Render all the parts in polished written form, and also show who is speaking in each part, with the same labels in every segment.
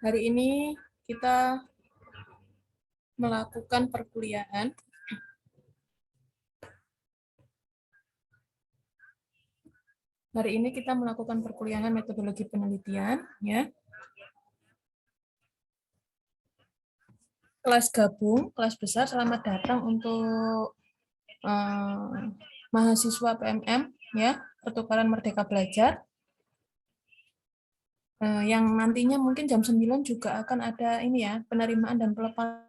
Speaker 1: Hari ini kita melakukan perkuliahan. Hari ini kita melakukan perkuliahan metodologi penelitian, ya. Kelas gabung, kelas besar, selamat datang untuk mahasiswa PMM, ya, Pertukaran Merdeka Belajar. Yang nantinya mungkin jam 9 juga akan ada ini ya, penerimaan dan pelepasan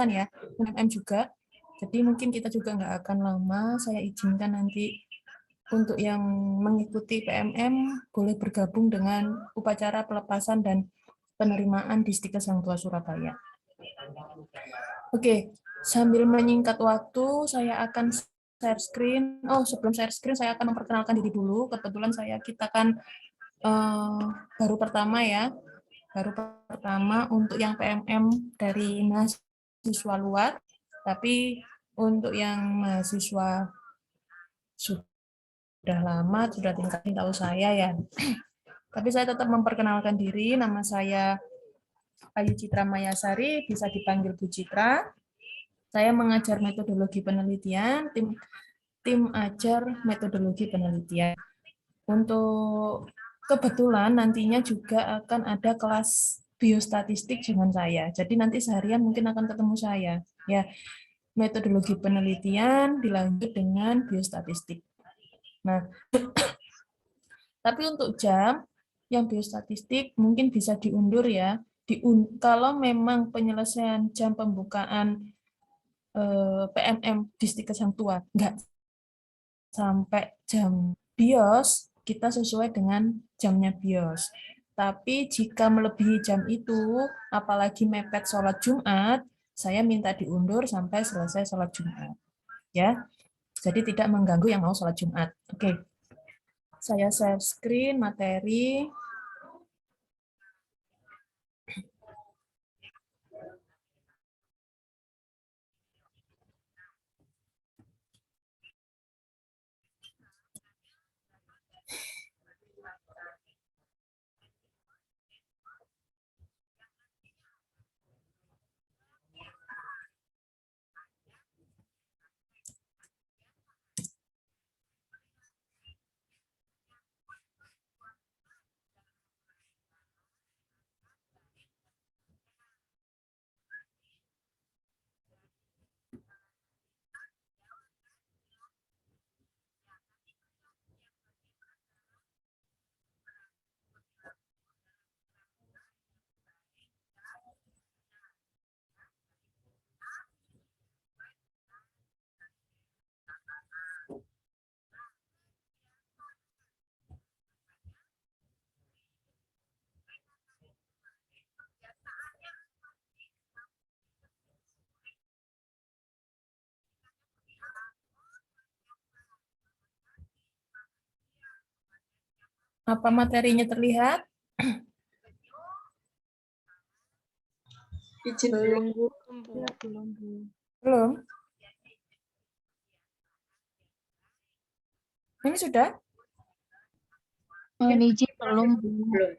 Speaker 1: ya, PMM juga. Jadi mungkin kita juga nggak akan lama, saya izinkan nanti untuk yang mengikuti PMM boleh bergabung dengan upacara pelepasan dan penerimaan di Stikes Sang Tua Surabaya. Oke, sambil menyingkat waktu, saya akan share screen. Oh, sebelum share screen, saya akan memperkenalkan diri dulu. Kebetulan kita kan baru pertama ya, baru pertama untuk yang PMM dari mahasiswa luar, tapi untuk yang mahasiswa sudah lama, sudah tingkat tahu saya ya. Tapi saya tetap memperkenalkan diri, nama saya Ayu Citra Mayasari, bisa dipanggil Bu Citra. Saya mengajar metodologi penelitian, tim ajar metodologi penelitian. Untuk kebetulan nantinya juga akan ada kelas biostatistik dengan saya. Jadi nanti seharian mungkin akan ketemu saya. Ya, metodologi penelitian dilanjut dengan biostatistik. Nah, tapi untuk jam yang biostatistik mungkin bisa diundur ya. Kalau memang penyelesaian jam pembukaan PMM di Stikes Sang Tua nggak sampai jam BIOS, kita sesuai dengan jamnya BIOS. Tapi jika melebihi jam itu, apalagi mepet sholat Jumat, saya minta diundur sampai selesai sholat Jumat. Ya, jadi tidak mengganggu yang mau sholat Jumat. Oke, saya share screen materi. Apa materinya terlihat?
Speaker 2: Belum, Bu.
Speaker 1: Belum? Ini sudah?
Speaker 2: Ini belum, Bu.
Speaker 3: Belum.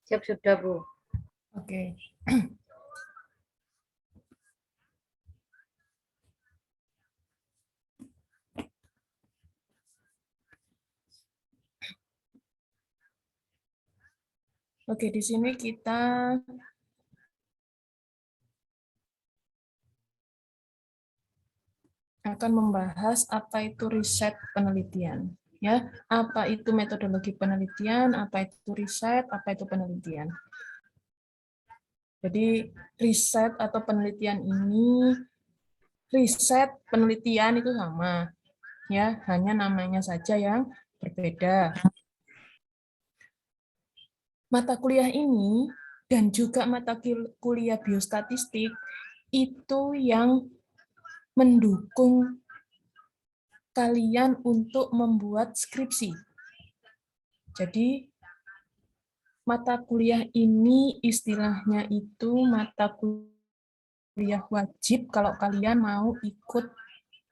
Speaker 3: Siap sudah, Bu.
Speaker 1: Oke. Oke, di sini kita akan membahas apa itu riset penelitian. Ya, apa itu metodologi penelitian, apa itu riset, apa itu penelitian. Jadi riset atau penelitian ini, riset, penelitian itu sama. Ya, hanya namanya saja yang berbeda. Mata kuliah ini dan juga mata kuliah biostatistik itu yang mendukung kalian untuk membuat skripsi. Jadi, mata kuliah ini istilahnya itu mata kuliah wajib kalau kalian mau ikut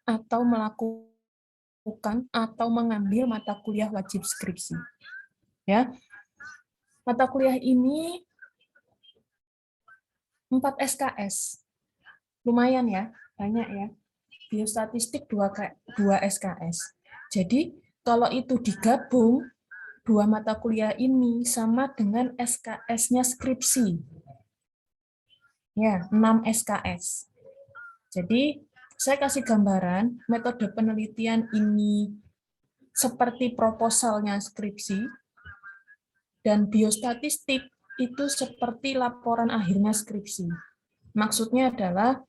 Speaker 1: atau melakukan atau mengambil mata kuliah wajib skripsi. Ya. Mata kuliah ini 4 SKS. Lumayan ya, banyak ya. Biostatistik 2 SKS. Jadi, kalau itu digabung, 2 mata kuliah ini sama dengan SKS-nya skripsi. Ya, 6 SKS. Jadi, saya kasih gambaran, metode penelitian ini seperti proposalnya skripsi, dan biostatistik itu seperti laporan akhirnya skripsi. Maksudnya adalah,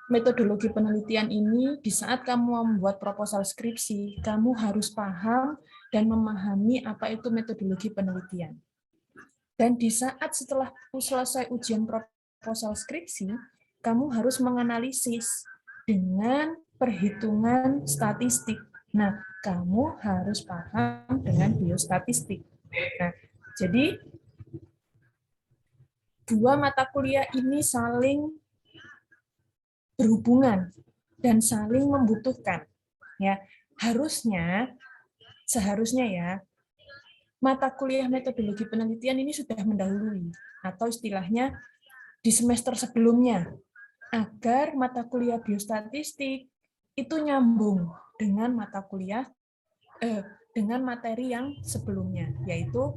Speaker 1: metodologi penelitian ini di saat kamu membuat proposal skripsi, kamu harus paham dan memahami apa itu metodologi penelitian. Dan di saat setelah selesai ujian proposal skripsi, kamu harus menganalisis dengan perhitungan statistik. Nah, kamu harus paham dengan biostatistik. Nah, jadi dua mata kuliah ini saling berhubungan dan saling membutuhkan. Ya, seharusnya ya, mata kuliah metodologi penelitian ini sudah mendahului atau istilahnya di semester sebelumnya, agar mata kuliah biostatistik itu nyambung dengan mata kuliah dengan materi yang sebelumnya, yaitu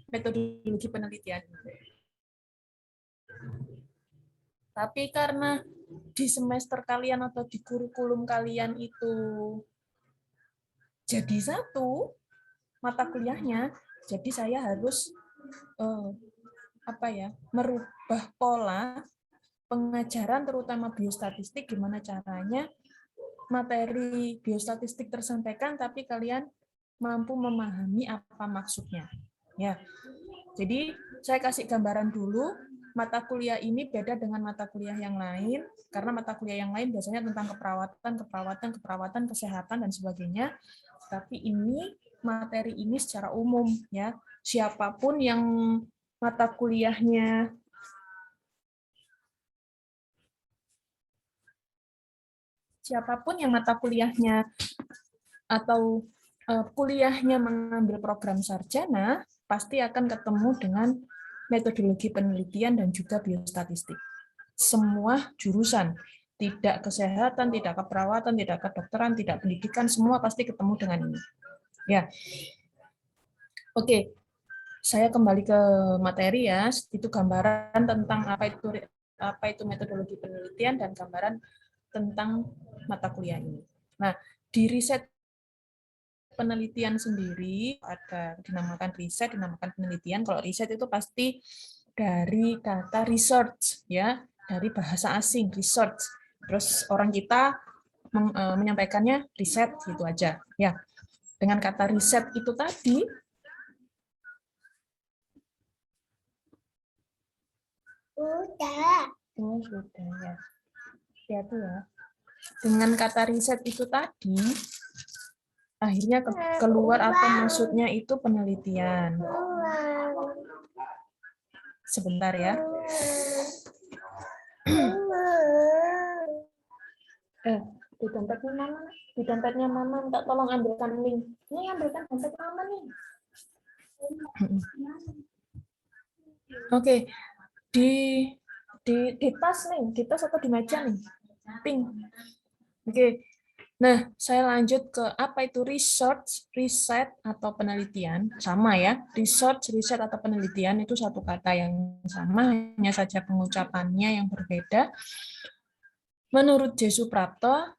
Speaker 1: metodologi penelitian. Tapi karena di semester kalian atau di kurikulum kalian itu jadi satu mata kuliahnya, jadi saya harus merubah pola pengajaran terutama biostatistik, gimana caranya materi biostatistik tersampaikan tapi kalian mampu memahami apa maksudnya. Ya. Jadi saya kasih gambaran dulu, mata kuliah ini beda dengan mata kuliah yang lain, karena mata kuliah yang lain biasanya tentang keperawatan, kesehatan, dan sebagainya. Tapi ini, materi ini secara umum, ya. Siapapun yang mata kuliahnya atau kuliahnya mengambil program sarjana, pasti akan ketemu dengan metodologi penelitian dan juga biostatistik. Semua jurusan, tidak kesehatan, tidak keperawatan, tidak kedokteran, tidak pendidikan, semua pasti ketemu dengan ini. Ya, oke. Saya kembali ke materi ya. Itu gambaran tentang apa itu metodologi penelitian dan gambaran tentang mata kuliah ini. Nah, di riset penelitian sendiri ada dinamakan riset, dinamakan penelitian. Kalau riset itu pasti dari kata research, ya, dari bahasa asing research. Terus orang kita menyampaikannya riset gitu aja, ya. Dengan kata riset itu tadi, sudah ya. Hati-hati ya. Dengan kata riset itu tadi, akhirnya keluar apa maksudnya itu penelitian. Sebentar ya. Di dompetnya mama minta tolong ambilkan link. Ini ambilkan dompet mama nih. Oke, di tas nih, di tas atau di meja nih, pink. Oke, nah saya lanjut ke apa itu research, riset atau penelitian, sama ya. Research, riset atau penelitian itu satu kata yang sama, hanya saja pengucapannya yang berbeda. Menurut J. Suprapto,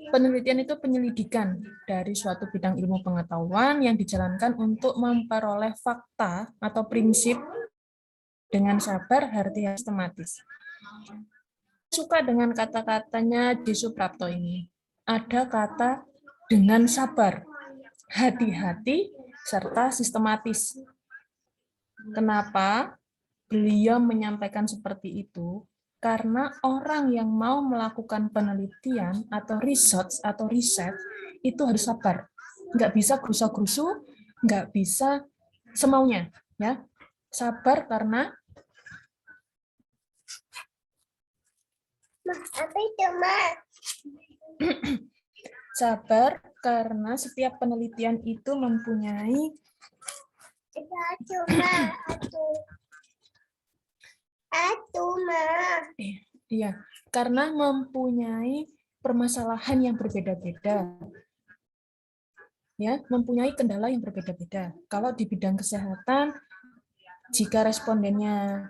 Speaker 1: penelitian itu penyelidikan dari suatu bidang ilmu pengetahuan yang dijalankan untuk memperoleh fakta atau prinsip dengan sabar, hati-hati, sistematis. suka dengan kata-katanya di Suprapto ini. Ada kata dengan sabar, hati-hati, serta sistematis. Kenapa beliau menyampaikan seperti itu? Karena orang yang mau melakukan penelitian atau riset itu harus sabar. Nggak bisa gerusa-gerusu, nggak bisa semaunya. Ya, sabar karena
Speaker 2: Apa itu, Ma?
Speaker 1: sabar karena setiap penelitian itu mempunyai iya, karena mempunyai permasalahan yang berbeda-beda. Ya, mempunyai kendala yang berbeda-beda. Kalau di bidang kesehatan, jika respondennya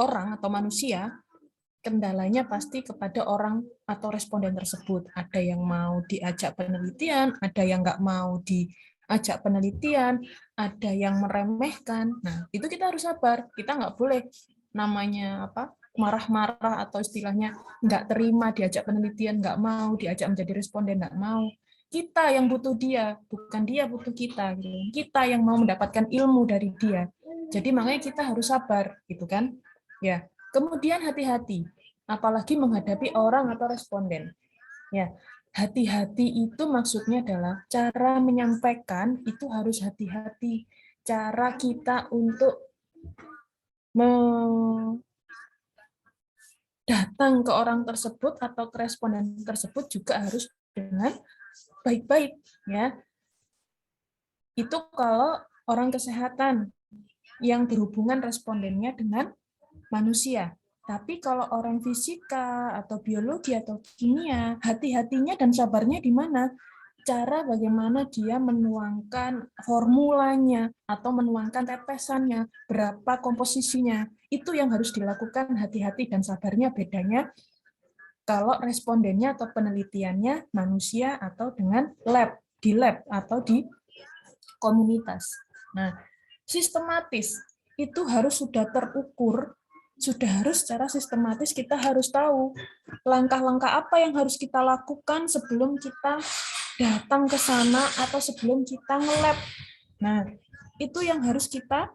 Speaker 1: orang atau manusia, kendalanya pasti kepada orang atau responden tersebut. Ada yang mau diajak penelitian, ada yang nggak mau diajak penelitian, ada yang meremehkan. Nah, itu kita harus sabar. Kita nggak boleh namanya apa marah-marah atau istilahnya nggak terima diajak penelitian, nggak mau diajak menjadi responden, nggak mau. Kita yang butuh dia, bukan dia butuh kita. Gitu. Kita yang mau mendapatkan ilmu dari dia. Jadi makanya kita harus sabar, gitu kan? Ya. Kemudian hati-hati, apalagi menghadapi orang atau responden. Ya, hati-hati itu maksudnya adalah cara menyampaikan itu harus hati-hati. Cara kita untuk datang ke orang tersebut atau ke responden tersebut juga harus dengan baik-baik, ya. Itu kalau orang kesehatan yang berhubungan respondennya dengan manusia. Tapi kalau orang fisika atau biologi atau kimia, hati-hatinya dan sabarnya di mana? Cara bagaimana dia menuangkan formulanya atau menuangkan tetesannya, berapa komposisinya. Itu yang harus dilakukan hati-hati dan sabarnya bedanya kalau respondennya atau penelitiannya manusia atau dengan di lab atau di komunitas. Nah, sistematis itu harus sudah terukur, sudah harus secara sistematis kita harus tahu langkah-langkah apa yang harus kita lakukan sebelum kita datang ke sana atau sebelum kita nge-lab. Nah, itu yang harus kita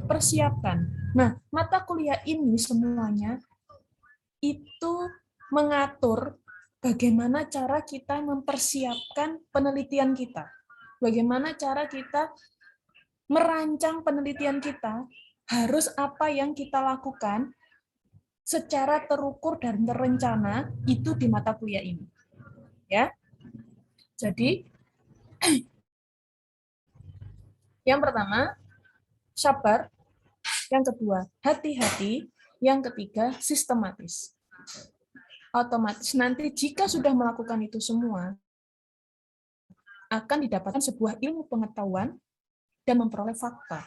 Speaker 1: persiapkan. Nah, mata kuliah ini semuanya itu mengatur bagaimana cara kita mempersiapkan penelitian kita. Bagaimana cara kita merancang penelitian kita, harus apa yang kita lakukan secara terukur dan terencana itu di mata kuliah ini. Ya. Jadi yang pertama sabar, yang kedua hati-hati, yang ketiga sistematis. Otomatis nanti jika sudah melakukan itu semua akan didapatkan sebuah ilmu pengetahuan dan memperoleh fakta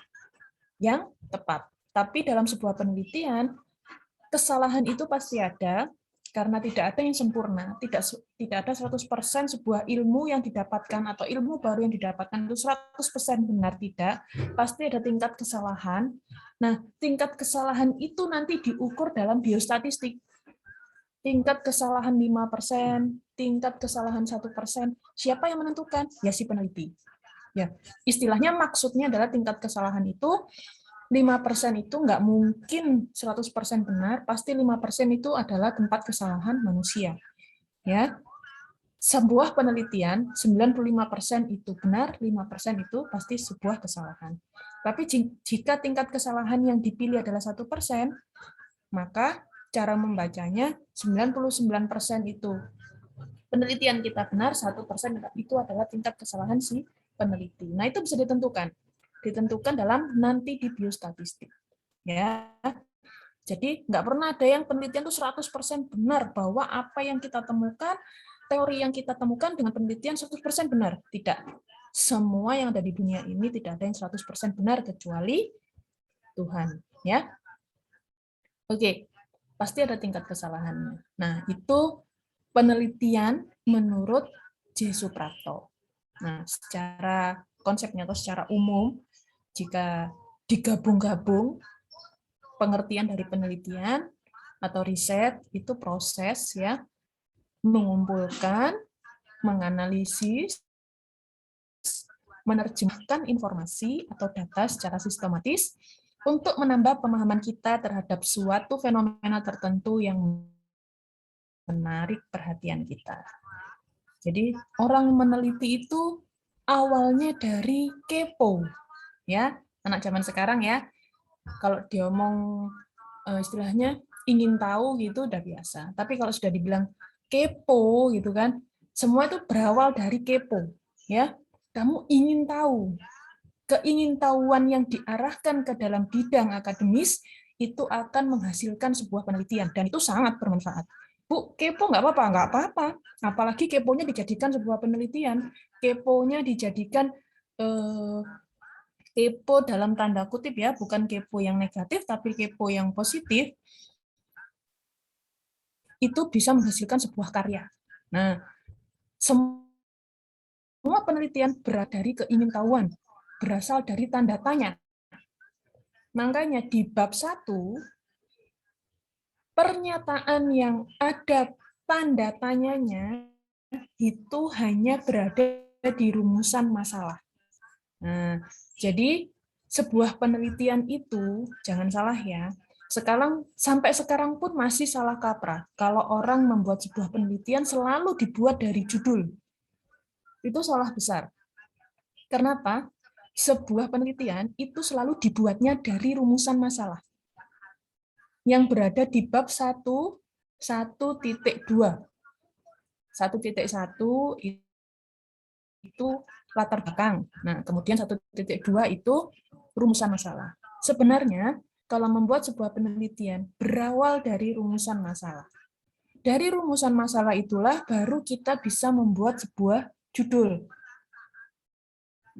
Speaker 1: yang tepat. Tapi dalam sebuah penelitian, kesalahan itu pasti ada, karena tidak ada yang sempurna, tidak ada 100% sebuah ilmu yang didapatkan atau ilmu baru yang didapatkan itu 100% benar, tidak. Pasti ada tingkat kesalahan. Nah, tingkat kesalahan itu nanti diukur dalam biostatistik. Tingkat kesalahan 5%, tingkat kesalahan 1%. Siapa yang menentukan? Ya si peneliti. Ya, istilahnya maksudnya adalah tingkat kesalahan itu 5% itu nggak mungkin 100% benar, pasti 5% itu adalah tempat kesalahan manusia. Ya. Sebuah penelitian 95% itu benar, 5% itu pasti sebuah kesalahan. Tapi jika tingkat kesalahan yang dipilih adalah 1%, maka cara membacanya 99% itu penelitian kita benar, 1% itu adalah tingkat kesalahan si peneliti. Nah, itu bisa ditentukan dalam nanti di biostatistik. Ya. Jadi nggak pernah ada yang penelitian itu 100% benar bahwa apa yang kita temukan, teori yang kita temukan dengan penelitian 100% benar. Tidak. Semua yang ada di dunia ini tidak ada yang 100% benar kecuali Tuhan. Ya. Oke, pasti ada tingkat kesalahannya. Nah, itu penelitian menurut J. Suprapto. Nah, secara konsepnya atau secara umum, jika digabung-gabung pengertian dari penelitian, atau riset itu proses ya mengumpulkan, menganalisis, menerjemahkan informasi atau data secara sistematis untuk menambah pemahaman kita terhadap suatu fenomena tertentu yang menarik perhatian kita. Jadi orang meneliti itu awalnya dari kepo, ya anak zaman sekarang ya. Kalau diomong istilahnya ingin tahu gitu udah biasa. Tapi kalau sudah dibilang kepo gitu kan, semua itu berawal dari kepo, ya. Kamu ingin tahu, keingintahuan yang diarahkan ke dalam bidang akademis itu akan menghasilkan sebuah penelitian dan itu sangat bermanfaat. Bu, kepo nggak apa-apa, nggak apa-apa. Apalagi keponya dijadikan sebuah penelitian, keponya dijadikan kepo dalam tanda kutip ya, bukan kepo yang negatif, tapi kepo yang positif, itu bisa menghasilkan sebuah karya. Nah, semua penelitian berasal dari keingintahuan, berasal dari tanda tanya. Makanya di bab 1, pernyataan yang ada tanda tanyanya itu hanya berada di rumusan masalah. Nah, jadi sebuah penelitian itu, jangan salah ya, sampai sekarang pun masih salah kaprah. Kalau orang membuat sebuah penelitian selalu dibuat dari judul. Itu salah besar. Kenapa? Sebuah penelitian itu selalu dibuatnya dari rumusan masalah. Yang berada di bab 1.2. 1.1 itu latar belakang. Nah, kemudian 1.2 itu rumusan masalah. Sebenarnya, kalau membuat sebuah penelitian berawal dari rumusan masalah. Dari rumusan masalah itulah baru kita bisa membuat sebuah judul.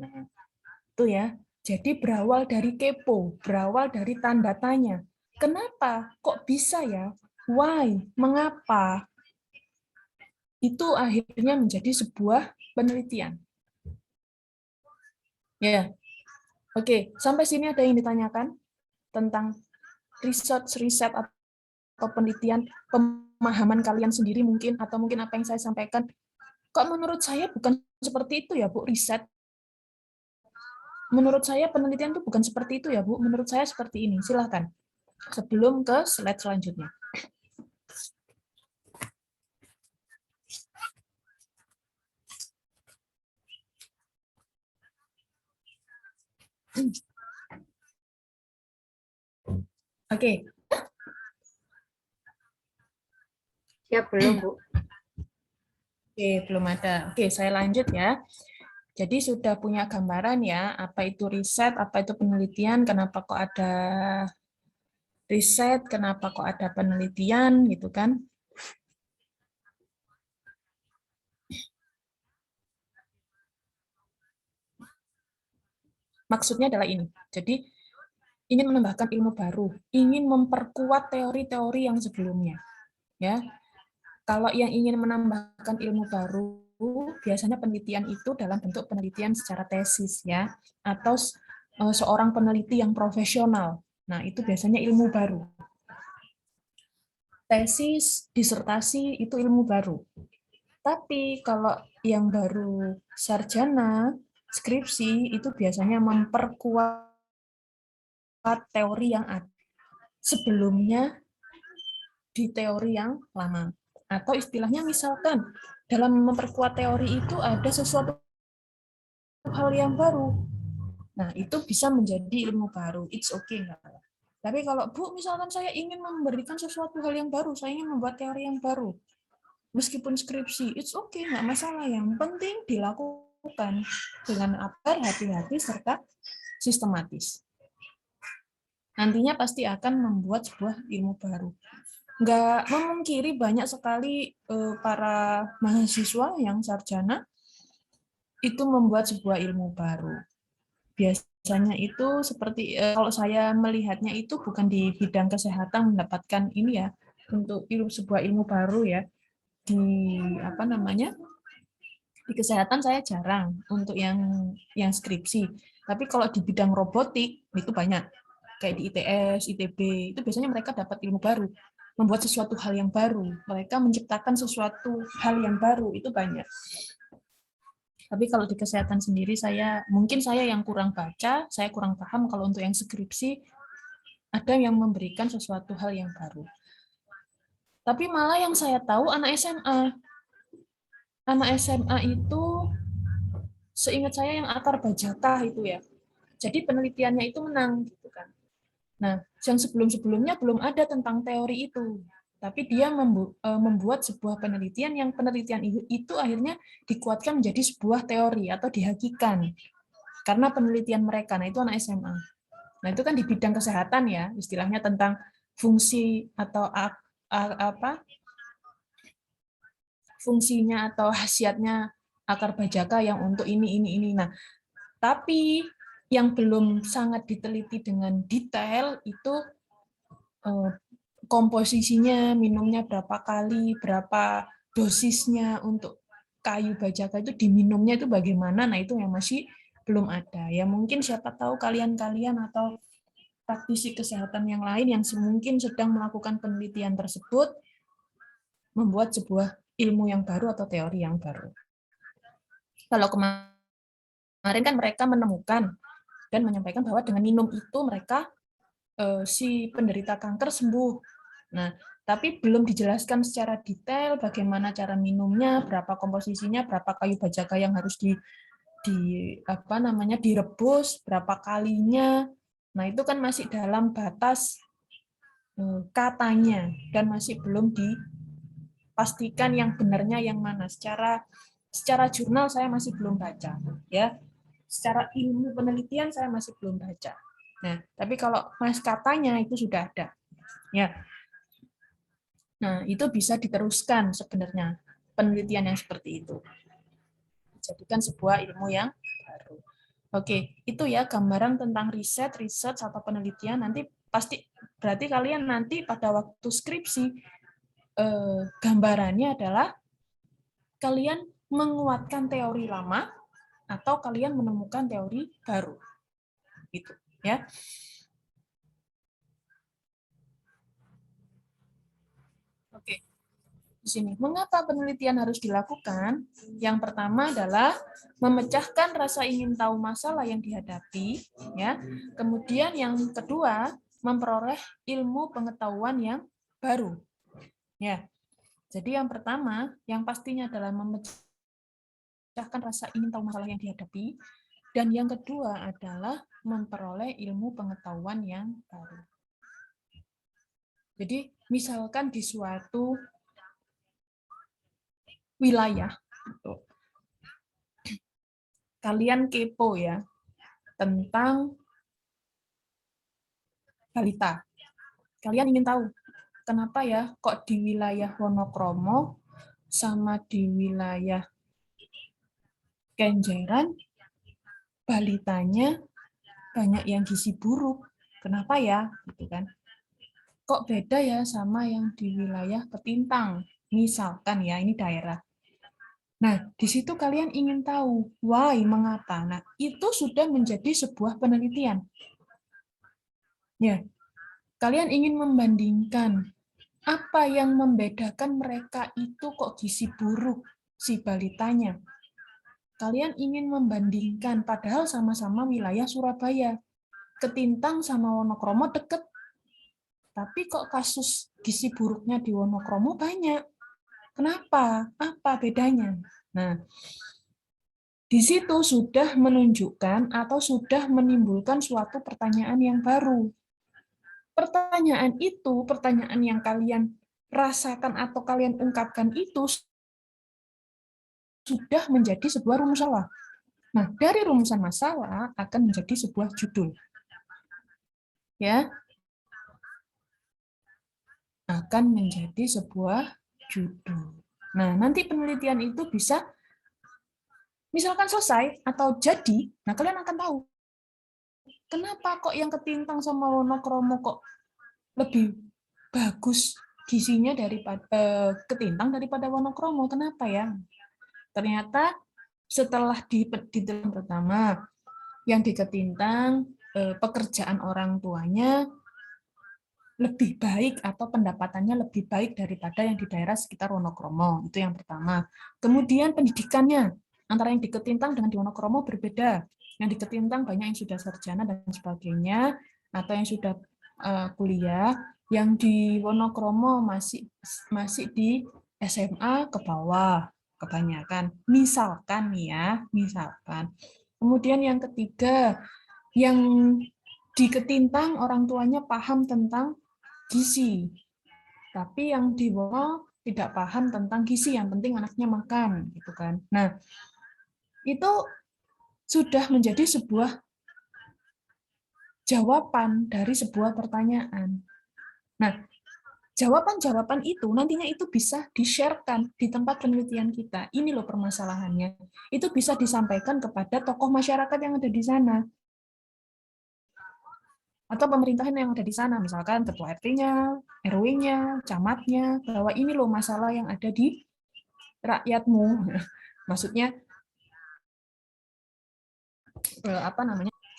Speaker 1: Nah, itu ya. Jadi berawal dari kepo, berawal dari tanda tanya. Kenapa? Kok bisa ya? Why? Mengapa? Itu akhirnya menjadi sebuah penelitian. Ya, oke. Sampai sini ada yang ditanyakan tentang riset atau penelitian, pemahaman kalian sendiri mungkin, atau mungkin apa yang saya sampaikan. Kok menurut saya bukan seperti itu ya, Bu, riset? Menurut saya penelitian itu bukan seperti itu ya, Bu. Menurut saya seperti ini. Silahkan. Sebelum ke slide selanjutnya. Oke.
Speaker 3: Siap belum, Bu?
Speaker 1: Oke, belum ada. Oke, saya lanjut ya. Jadi sudah punya gambaran ya, apa itu riset, apa itu penelitian, kenapa kok ada riset, kenapa kok ada penelitian, gitu kan. Maksudnya adalah ini. Jadi, ingin menambahkan ilmu baru, ingin memperkuat teori-teori yang sebelumnya. Ya, kalau yang ingin menambahkan ilmu baru, biasanya penelitian itu dalam bentuk penelitian secara tesis ya, atau seorang peneliti yang profesional. Nah, itu biasanya ilmu baru. Tesis, disertasi itu ilmu baru. Tapi kalau yang baru sarjana, skripsi itu biasanya memperkuat teori yang ada sebelumnya di teori yang lama. Atau istilahnya misalkan dalam memperkuat teori itu ada sesuatu hal yang baru. Nah, itu bisa menjadi ilmu baru. It's okay. Tapi kalau, Bu, misalkan saya ingin memberikan sesuatu hal yang baru, saya ingin membuat teori yang baru, meskipun skripsi, it's okay, nggak masalah. Yang penting dilakukan dengan hati-hati serta sistematis. Nantinya pasti akan membuat sebuah ilmu baru. Nggak memungkiri banyak sekali para mahasiswa yang sarjana itu membuat sebuah ilmu baru. Biasanya itu seperti kalau saya melihatnya itu bukan di bidang kesehatan mendapatkan ini ya, untuk sebuah ilmu baru ya, di apa namanya, di kesehatan saya jarang untuk yang skripsi. Tapi kalau di bidang robotik itu banyak, kayak di ITS, ITB itu biasanya mereka dapat ilmu baru. membuat sesuatu hal yang baru. Mereka menciptakan sesuatu hal yang baru, itu banyak. Tapi kalau di kesehatan sendiri, mungkin saya yang kurang baca, saya kurang paham kalau untuk yang skripsi, ada yang memberikan sesuatu hal yang baru. Tapi malah yang saya tahu anak SMA. Anak SMA itu, seingat saya yang akar bajaka itu ya. Jadi penelitiannya itu menang gitu kan. Nah, yang sebelum-sebelumnya belum ada tentang teori itu. Tapi dia membuat sebuah penelitian yang penelitian itu akhirnya dikuatkan menjadi sebuah teori atau dihakikan. Karena penelitian mereka, nah itu anak SMA. Nah, itu kan di bidang kesehatan ya, istilahnya tentang fungsi atau apa fungsinya atau khasiatnya akar bajaka yang untuk ini. Nah, tapi yang belum sangat diteliti dengan detail itu komposisinya, minumnya berapa kali, berapa dosisnya untuk kayu bajaka itu diminumnya itu bagaimana. Nah, itu yang masih belum ada. Ya mungkin siapa tahu kalian-kalian atau praktisi kesehatan yang lain yang mungkin sedang melakukan penelitian tersebut membuat sebuah ilmu yang baru atau teori yang baru. Kalau kemarin kan mereka menemukan dan menyampaikan bahwa dengan minum itu mereka si penderita kanker sembuh. Nah, tapi belum dijelaskan secara detail bagaimana cara minumnya, berapa komposisinya, berapa kayu bajaka yang harus direbus, berapa kalinya. Nah, itu kan masih dalam batas katanya dan masih belum dipastikan yang benarnya yang mana. Secara jurnal saya masih belum baca, ya. Secara ilmu penelitian saya masih belum baca. Nah, tapi kalau mas katanya itu sudah ada. Ya. Nah, itu bisa diteruskan sebenarnya penelitian yang seperti itu. Dijadikan sebuah ilmu yang baru. Oke, itu ya gambaran tentang riset atau penelitian. Nanti pasti berarti kalian nanti pada waktu skripsi gambarannya adalah kalian menguatkan teori lama atau kalian menemukan teori baru. Gitu, ya. Oke. Di sini, mengapa penelitian harus dilakukan? Yang pertama adalah memecahkan rasa ingin tahu masalah yang dihadapi, ya. Kemudian yang kedua, memperoleh ilmu pengetahuan yang baru. Ya. Jadi yang pertama, yang pastinya adalah memecahkan rasa ingin tahu masalah yang dihadapi, dan yang kedua adalah memperoleh ilmu pengetahuan yang baru. Jadi, misalkan di suatu wilayah, kalian kepo ya tentang balita. Kalian ingin tahu kenapa ya kok di wilayah Wonokromo sama di wilayah Kenjeran balitanya banyak yang gizi buruk. Kenapa ya? Gitu kan. Kok beda ya sama yang di wilayah Ketintang? Misalkan ya, ini daerah. Nah, di situ kalian ingin tahu, why, mengapa. Nah, itu sudah menjadi sebuah penelitian. Ya, kalian ingin membandingkan apa yang membedakan mereka itu kok gizi buruk si balitanya. Kalian ingin membandingkan, padahal sama-sama wilayah Surabaya. Ketintang sama Wonokromo deket. Tapi kok kasus gizi buruknya di Wonokromo banyak. Kenapa? Apa bedanya? Nah, di situ sudah menunjukkan atau sudah menimbulkan suatu pertanyaan yang baru. Pertanyaan itu, pertanyaan yang kalian rasakan atau kalian ungkapkan itu sudah menjadi sebuah rumus masalah. Nah, dari rumusan masalah akan menjadi sebuah judul. Ya. Akan menjadi sebuah judul. Nah, nanti penelitian itu bisa misalkan selesai atau jadi, nah kalian akan tahu kenapa kok yang Ketintang sama Wonokromo kok lebih bagus gizinya daripada Ketintang daripada Wonokromo. Kenapa ya? Ternyata setelah di pertama yang di Ketintang pekerjaan orang tuanya lebih baik atau pendapatannya lebih baik daripada yang di daerah sekitar Wonokromo. Itu yang pertama. Kemudian pendidikannya, antara yang di Ketintang dengan di Wonokromo berbeda. Yang di Ketintang banyak yang sudah sarjana dan sebagainya, atau yang sudah kuliah. Yang di Wonokromo masih di SMA ke bawah, kebanyakan. Misalkan nih ya, misalkan. Kemudian yang ketiga, yang di Ketintang orang tuanya paham tentang gizi. Tapi yang di Wono tidak paham tentang gizi, yang penting anaknya makan, gitu kan. Nah, itu sudah menjadi sebuah jawaban dari sebuah pertanyaan. Nah, jawaban-jawaban itu nantinya itu bisa di-share-kan di tempat penelitian kita. Ini loh permasalahannya. Itu bisa disampaikan kepada tokoh masyarakat yang ada di sana. Atau pemerintahan yang ada di sana, misalkan ketua RT-nya, RW-nya, camatnya, bahwa ini loh masalah yang ada di rakyatmu. Maksudnya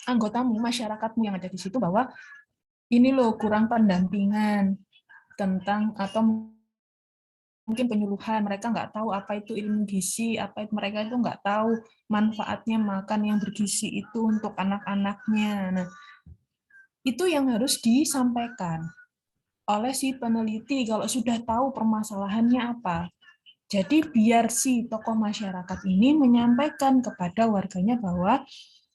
Speaker 1: anggotamu, masyarakatmu yang ada di situ, bahwa ini loh kurang pendampingan tentang, atau mungkin penyuluhan, mereka nggak tahu apa itu ilmu gizi, mereka itu nggak tahu manfaatnya makan yang bergizi itu untuk anak-anaknya. Nah, itu yang harus disampaikan oleh si peneliti kalau sudah tahu permasalahannya apa. Jadi biar si tokoh masyarakat ini menyampaikan kepada warganya bahwa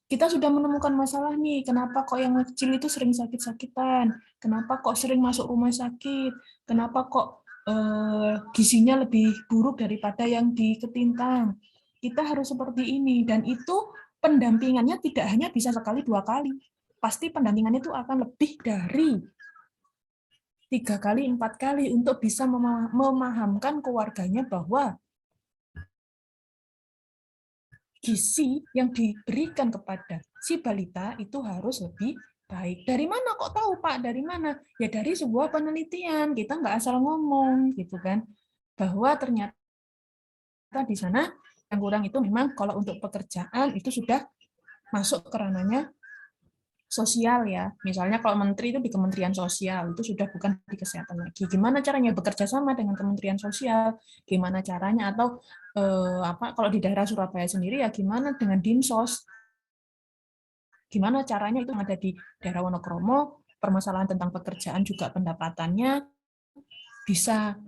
Speaker 1: kita sudah menemukan masalah nih, kenapa kok yang kecil itu sering sakit-sakitan, kenapa kok sering masuk rumah sakit, kenapa kok gizinya lebih buruk daripada yang di Ketintang. Kita harus seperti ini, dan itu pendampingannya tidak hanya bisa sekali 2 kali, pasti pendampingannya itu akan lebih dari 3 kali, 4 kali untuk bisa memahamkan keluarganya bahwa gizi yang diberikan kepada si balita itu harus lebih baik. Dari mana kok tahu, Pak? Dari mana? Ya dari sebuah penelitian. Kita nggak asal ngomong, gitu kan. Bahwa ternyata di sana yang kurang itu memang kalau untuk pekerjaan itu sudah masuk ke ranahnya sosial ya. Misalnya kalau menteri itu di Kementerian Sosial, itu sudah bukan di kesehatan lagi. Gimana caranya bekerja sama dengan Kementerian Sosial? Gimana caranya, atau kalau di daerah Surabaya sendiri ya gimana dengan Dinsos? Gimana caranya itu yang ada di daerah Wonokromo, permasalahan tentang pekerjaan juga pendapatannya bisa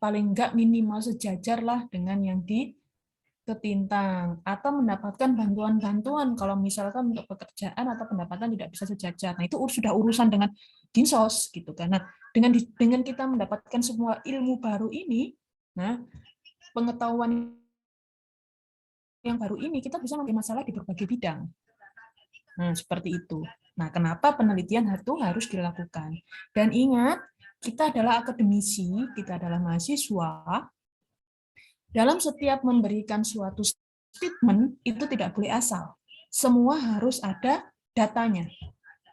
Speaker 1: paling enggak minimal sejajar lah dengan yang di Ketintang, atau mendapatkan bantuan-bantuan kalau misalkan untuk pekerjaan atau pendapatan tidak bisa sejajar. Nah, itu sudah urusan dengan Dinsos gitu kan. Nah, dengan kita mendapatkan semua ilmu baru ini, nah, pengetahuan yang baru ini kita bisa mengambil masalah di berbagai bidang. Nah, seperti itu. Nah, kenapa penelitian itu harus dilakukan? Dan ingat, kita adalah akademisi, kita adalah mahasiswa. Dalam setiap memberikan suatu statement itu tidak boleh asal. Semua harus ada datanya.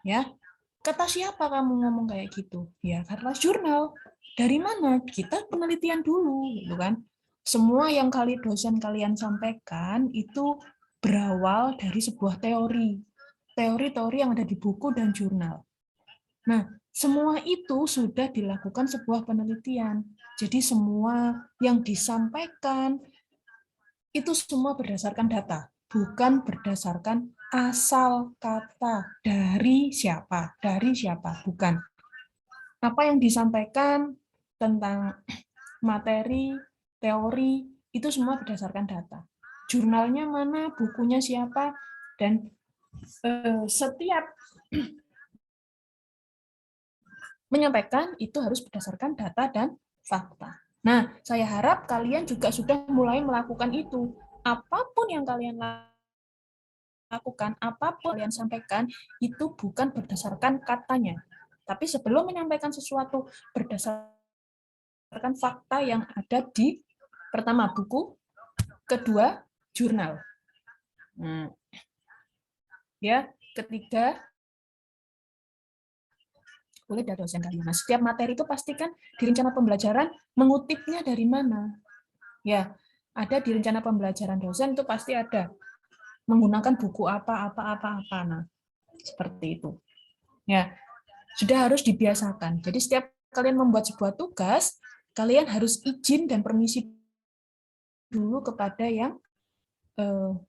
Speaker 1: Ya, kata siapa kamu ngomong kayak gitu? Ya, karena jurnal. Dari mana? Kita penelitian dulu, gitu kan? Semua yang dosen kalian sampaikan itu berawal dari sebuah teori. Teori-teori yang ada di buku dan jurnal. Nah, semua itu sudah dilakukan sebuah penelitian. Jadi semua yang disampaikan itu semua berdasarkan data, bukan berdasarkan asal kata dari siapa, bukan. Apa yang disampaikan tentang materi, teori, itu semua berdasarkan data. Jurnalnya mana, bukunya siapa, dan setiap menyampaikan itu harus berdasarkan data dan fakta. Nah, saya harap kalian juga sudah mulai melakukan itu. Apapun yang kalian lakukan, apapun yang kalian sampaikan, itu bukan berdasarkan katanya. Tapi sebelum menyampaikan sesuatu, berdasarkan fakta yang ada di, pertama, buku, kedua, jurnal. Ya, ketiga, boleh dari dosen kalian. Nah, setiap materi itu pastikan di rencana pembelajaran mengutipnya dari mana. Ya, ada di rencana pembelajaran dosen itu pasti ada menggunakan buku apa. Nah, seperti itu. Ya. Sudah harus dibiasakan. Jadi setiap kalian membuat sebuah tugas, kalian harus izin dan permisi dulu kepada yang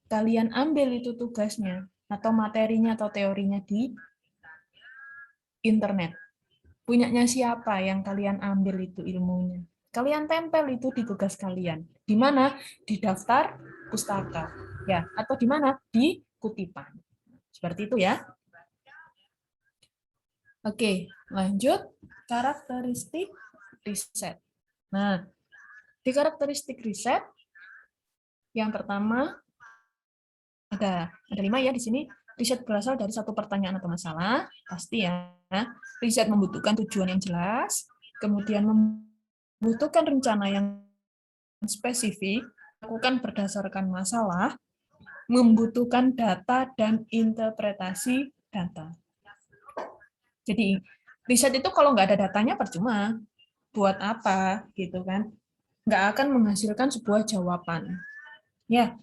Speaker 1: kalian ambil itu tugasnya atau materinya atau teorinya di internet. Punyanya siapa yang kalian ambil itu ilmunya. Kalian tempel itu di tugas kalian. Di mana? Di daftar pustaka. Ya, atau di mana? Di kutipan. Seperti itu ya. Oke, lanjut. Karakteristik riset. Nah, di karakteristik riset, yang pertama ada 5 ya di sini. Riset berasal dari satu pertanyaan atau masalah, pasti ya. Riset membutuhkan tujuan yang jelas, kemudian membutuhkan rencana yang spesifik, lakukan berdasarkan masalah, membutuhkan data dan interpretasi data. Jadi riset itu kalau nggak ada datanya percuma. Buat apa gitu kan? Nggak akan menghasilkan sebuah jawaban. Ya,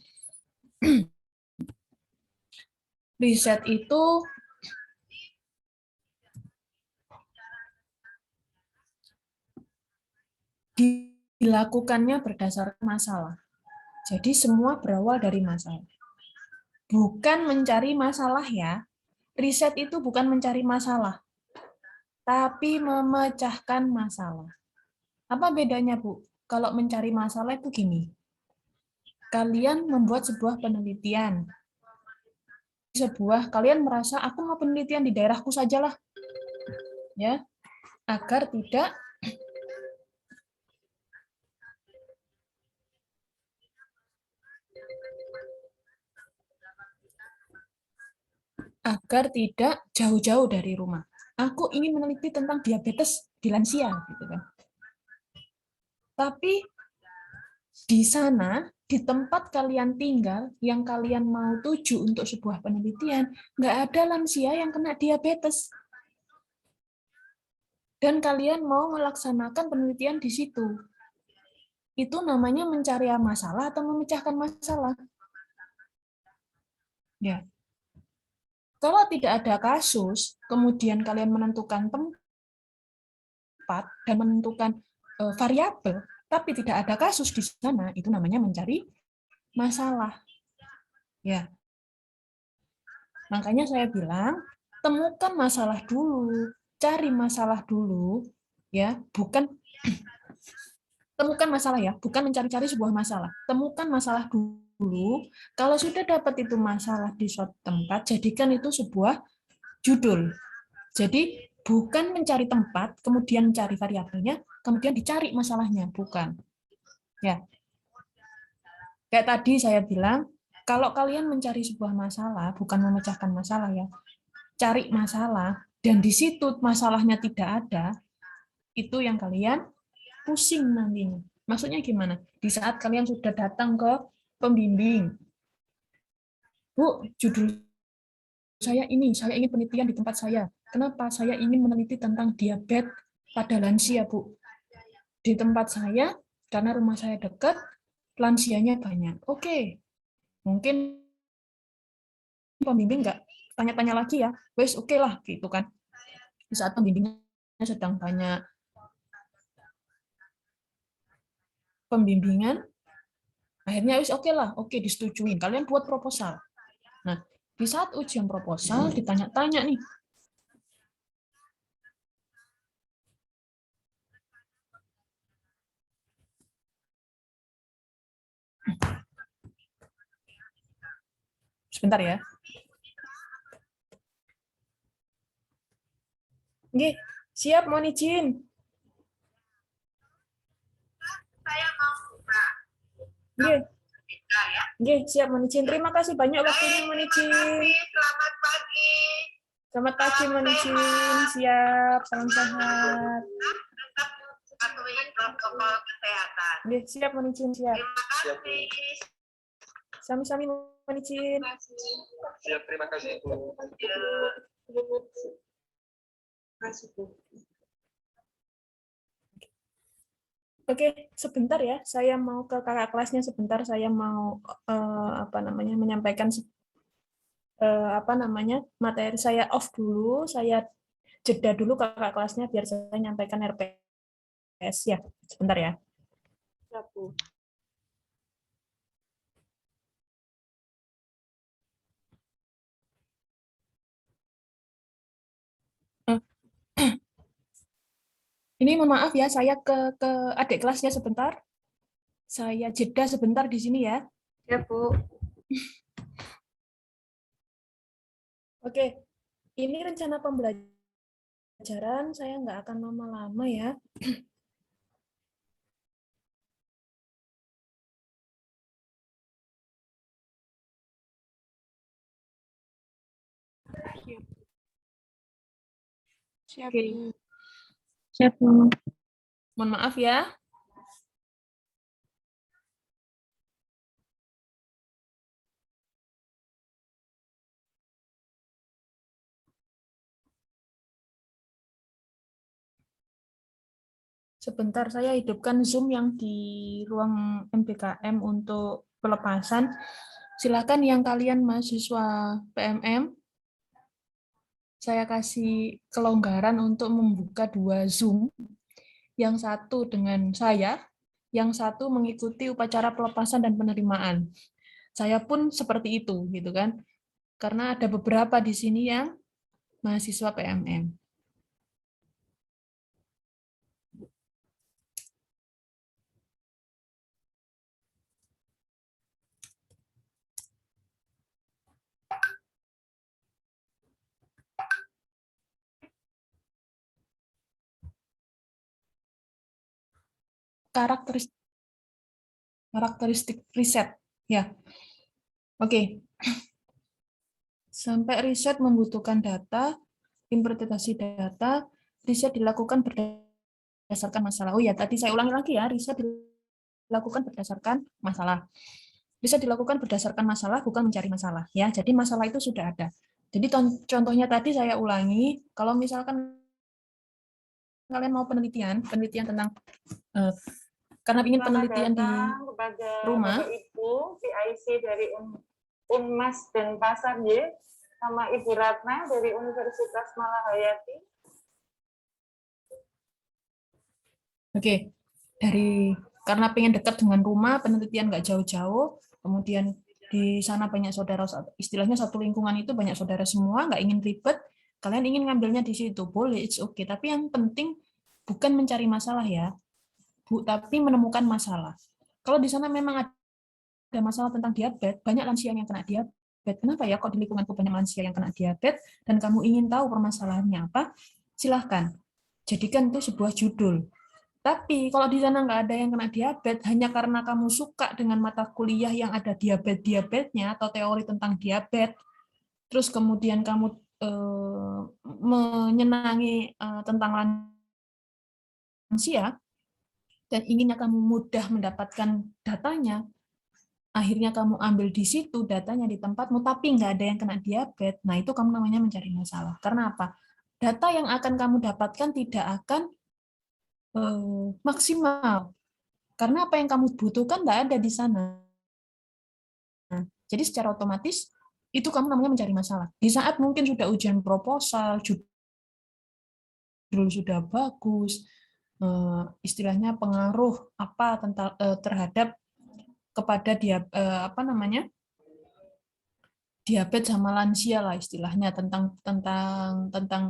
Speaker 1: riset itu dilakukannya berdasarkan masalah. Jadi semua berawal dari masalah. Bukan mencari masalah ya. Riset itu bukan mencari masalah, tapi memecahkan masalah. Apa bedanya, Bu? Kalau mencari masalah itu gini. Kalian membuat sebuah penelitian. Kalian merasa aku mau penelitian di daerahku sajalah. Ya, agar tidak jauh-jauh dari rumah. Aku ingin meneliti tentang diabetes di lansia, gitu kan. Tapi di sana, di tempat kalian tinggal, yang kalian mau tuju untuk sebuah penelitian, nggak ada lansia yang kena diabetes. Dan kalian mau melaksanakan penelitian di situ. Itu namanya mencari masalah atau memecahkan masalah. Ya. Kalau tidak ada kasus, kemudian kalian menentukan tempat dan menentukan variabel, tapi tidak ada kasus di sana, itu namanya mencari masalah. Ya. Makanya saya bilang, temukan masalah dulu, cari masalah dulu, ya, bukan temukan masalah ya, bukan mencari-cari sebuah masalah. Temukan masalah dulu. Kalau sudah dapat itu masalah di suatu tempat, jadikan itu sebuah judul. Jadi bukan mencari tempat, kemudian mencari variabelnya, kemudian dicari masalahnya, bukan. Ya. Kayak tadi saya bilang, kalau kalian mencari sebuah masalah, bukan memecahkan masalah ya, cari masalah, dan di situ masalahnya tidak ada, itu yang kalian pusing nantinya. Maksudnya gimana? Di saat kalian sudah datang ke pembimbing, Bu, judul saya ini, saya ingin penelitian di tempat saya. Kenapa? Saya ingin meneliti tentang diabetes pada lansia, Bu. Di tempat saya, karena rumah saya dekat, lansianya banyak. Oke, mungkin pembimbing nggak tanya-tanya lagi ya. Wes, oke lah, gitu kan. Di saat pembimbingnya sedang banyak pembimbingan, akhirnya wes oke lah, oke disetujuin. Kalian buat proposal. Nah, di saat ujian proposal ditanya-tanya nih, sebentar ya. Nggih, siap mohon izin.
Speaker 2: Saya mau buka
Speaker 1: Nggih,
Speaker 2: ya.
Speaker 1: nggih, siap mohon izin. Terima kasih banyak waktunya mohon izin.
Speaker 2: Selamat pagi.
Speaker 1: Selamat pagi mohon izin. Siap, salam sehat.
Speaker 2: Tetap patuhi protokol kesehatan.
Speaker 1: Nggih, siap mohon izin, siap.
Speaker 2: Terima kasih.
Speaker 1: Sami-sami mohon izin.
Speaker 4: Siap, terima kasih Bu.
Speaker 1: Oke, sebentar ya. Saya mau ke kakak kelasnya sebentar. Saya mau menyampaikan materi saya off dulu. Saya jeda dulu kakak kelasnya biar saya nyampaikan RPS ya. Sebentar ya.
Speaker 3: Siap, Bu.
Speaker 1: Ini mohon maaf ya, saya ke adik kelasnya sebentar. Saya jeda sebentar di sini ya.
Speaker 3: Siap, Bu.
Speaker 1: Oke, ini rencana pembelajaran saya nggak akan lama-lama ya.
Speaker 3: Siap,
Speaker 1: Oke.
Speaker 3: Bu.
Speaker 1: Siap. Mohon maaf ya. Sebentar, saya hidupkan Zoom yang di ruang MBKM untuk pelepasan. Silakan yang kalian mahasiswa PMM, saya kasih kelonggaran untuk membuka 2 Zoom. Yang satu dengan saya, yang satu mengikuti upacara pelepasan dan penerimaan. Saya pun seperti itu, gitu kan? Karena ada beberapa di sini yang mahasiswa PMM. Karakteristik riset, ya. Oke. Sampai riset membutuhkan data, interpretasi data, riset dilakukan berdasarkan masalah. Oh ya, tadi saya ulangi lagi ya, riset dilakukan berdasarkan masalah. Riset dilakukan berdasarkan masalah, bukan mencari masalah. Ya, jadi masalah itu sudah ada. Jadi contohnya tadi saya ulangi, kalau misalkan kalian mau penelitian tentang karena ingin
Speaker 3: Selamat
Speaker 1: penelitian di
Speaker 3: datang kepada
Speaker 1: rumah.
Speaker 3: Bapak Ibu PIC dari Unmas dan Pasar Y, sama Ibu Ratna dari Universitas Malahayati.
Speaker 1: Oke, karena pengen dekat dengan rumah, penelitian nggak jauh-jauh, kemudian di sana banyak saudara, istilahnya satu lingkungan itu banyak saudara semua, nggak ingin ribet, kalian ingin ngambilnya di situ, boleh, it's okay. Tapi yang penting bukan mencari masalah ya, Bu, tapi menemukan masalah. Kalau di sana memang ada masalah tentang diabetes, banyak lansia yang kena diabetes. Kenapa ya kok di lingkunganku banyak lansia yang kena diabetes dan kamu ingin tahu permasalahannya apa? Silahkan, jadikan itu sebuah judul. Tapi kalau di sana nggak ada yang kena diabetes, hanya karena kamu suka dengan mata kuliah yang ada diabetesnya atau teori tentang diabetes, terus kemudian kamu menyenangi tentang lansia, dan inginnya kamu mudah mendapatkan datanya, akhirnya kamu ambil di situ datanya di tempatmu, tapi nggak ada yang kena diabetes, nah itu kamu namanya mencari masalah. Karena apa? Data yang akan kamu dapatkan tidak akan maksimal. Karena apa yang kamu butuhkan nggak ada di sana. Jadi secara otomatis itu kamu namanya mencari masalah. Di saat mungkin sudah ujian proposal, judul sudah bagus, istilahnya pengaruh apa terhadap kepada dia apa namanya diabetes sama lansia lah istilahnya tentang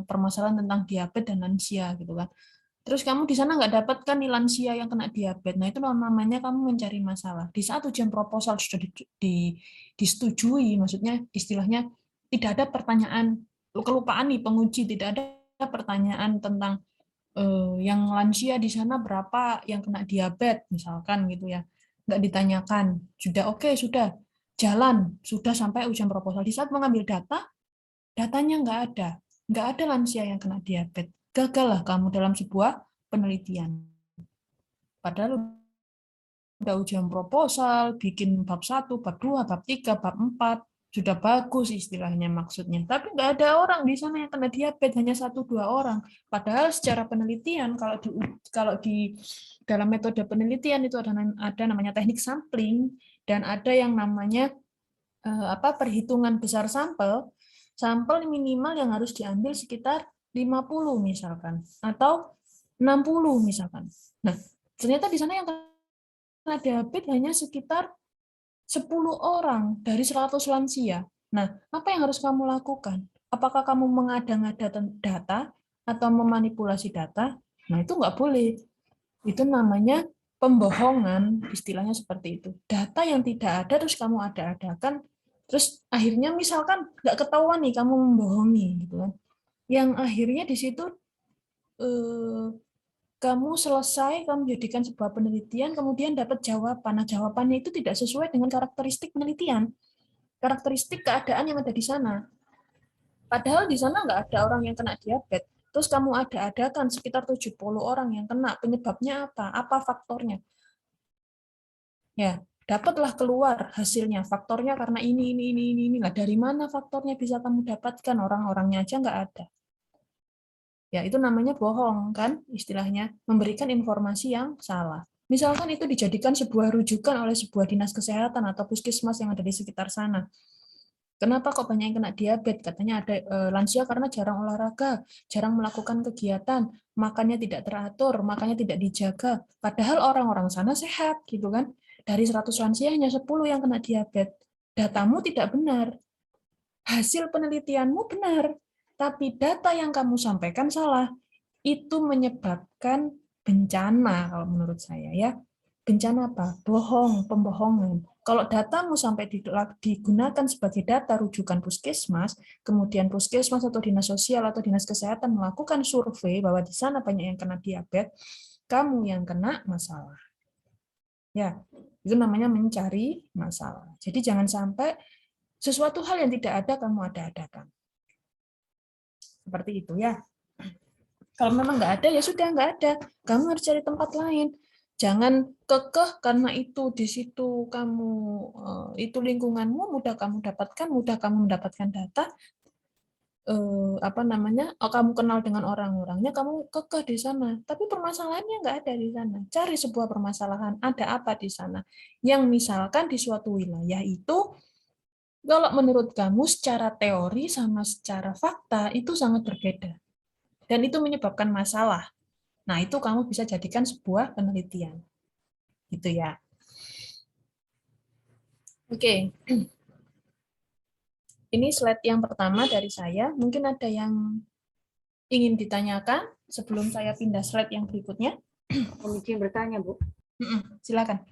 Speaker 1: permasalahan tentang diabetes dan lansia gitu kan. Terus kamu di sana nggak dapatkan nih lansia yang kena diabetes. Nah, itu namanya kamu mencari masalah. Di saat ujian proposal sudah disetujui, maksudnya istilahnya tidak ada pertanyaan, kelupaan nih penguji, tidak ada pertanyaan tentang yang lansia di sana berapa yang kena diabetes, misalkan gitu ya. Nggak ditanyakan. Sudah oke, sudah jalan, sudah sampai ujian proposal. Di saat mengambil data, datanya nggak ada. Nggak ada lansia yang kena diabetes. Gagallah kamu dalam sebuah penelitian. Padahal udah ujian proposal, bikin bab 1, bab 2, bab 3, bab 4, sudah bagus istilahnya maksudnya. Tapi nggak ada orang di sana yang kena diabetes, hanya 1-2 orang. Padahal secara penelitian, kalau di dalam metode penelitian itu ada namanya teknik sampling, dan ada yang namanya perhitungan besar sampel minimal yang harus diambil sekitar 50 misalkan, atau 60 misalkan. Nah, ternyata di sana yang kena diabetes hanya sekitar 10 orang dari 100 lansia. Nah, apa yang harus kamu lakukan? Apakah kamu mengada-ngada data atau memanipulasi data? Nah, itu nggak boleh. Itu namanya pembohongan, istilahnya seperti itu. Data yang tidak ada terus kamu ada-adakan, terus akhirnya misalkan nggak ketahuan nih kamu membohongi, gitu kan. Yang akhirnya di situ kamu selesai, kamu jadikan sebuah penelitian, kemudian dapat jawaban. Nah, jawabannya itu tidak sesuai dengan karakteristik penelitian, karakteristik keadaan yang ada di sana. Padahal di sana nggak ada orang yang kena diabetes. Terus kamu ada-adakan sekitar 70 orang yang kena. Penyebabnya apa? Apa faktornya? Ya, dapatlah keluar hasilnya. Faktornya karena ini. Nah, dari mana faktornya bisa kamu dapatkan? Orang-orangnya aja nggak ada. Ya, itu namanya bohong, kan? Istilahnya, memberikan informasi yang salah. Misalkan itu dijadikan sebuah rujukan oleh sebuah dinas kesehatan atau puskesmas yang ada di sekitar sana. Kenapa kok banyak yang kena diabetes? Katanya ada lansia karena jarang olahraga, jarang melakukan kegiatan, makannya tidak teratur, makannya tidak dijaga. Padahal orang-orang sana sehat, gitu kan? Dari 100 lansia hanya 10 yang kena diabetes. Datamu tidak benar. Hasil penelitianmu benar, tapi data yang kamu sampaikan salah. Itu menyebabkan bencana kalau menurut saya ya. Bencana apa? Bohong, pembohongan. Kalau datamu sampai digunakan sebagai data rujukan puskesmas, kemudian puskesmas atau dinas sosial atau dinas kesehatan melakukan survei bahwa di sana banyak yang kena diabetes, kamu yang kena masalah. Ya, itu namanya mencari masalah. Jadi jangan sampai sesuatu hal yang tidak ada kamu ada-adakan. Seperti itu ya. Kalau memang nggak ada, ya sudah nggak ada. Kamu harus cari tempat lain. Jangan kekeh karena itu di situ kamu itu lingkunganmu mudah kamu mendapatkan data kamu kenal dengan orang-orangnya, kamu kekeh di sana. Tapi permasalahannya nggak ada di sana. Cari sebuah permasalahan, ada apa di sana? Yang misalkan di suatu wilayah itu kalau menurut kamu secara teori sama secara fakta itu sangat berbeda. Dan itu menyebabkan masalah. Nah, itu kamu bisa jadikan sebuah penelitian. Gitu ya. Oke. Ini slide yang pertama dari saya. Mungkin ada yang ingin ditanyakan sebelum saya pindah slide yang berikutnya.
Speaker 5: Izin bertanya, Bu.
Speaker 1: Silakan.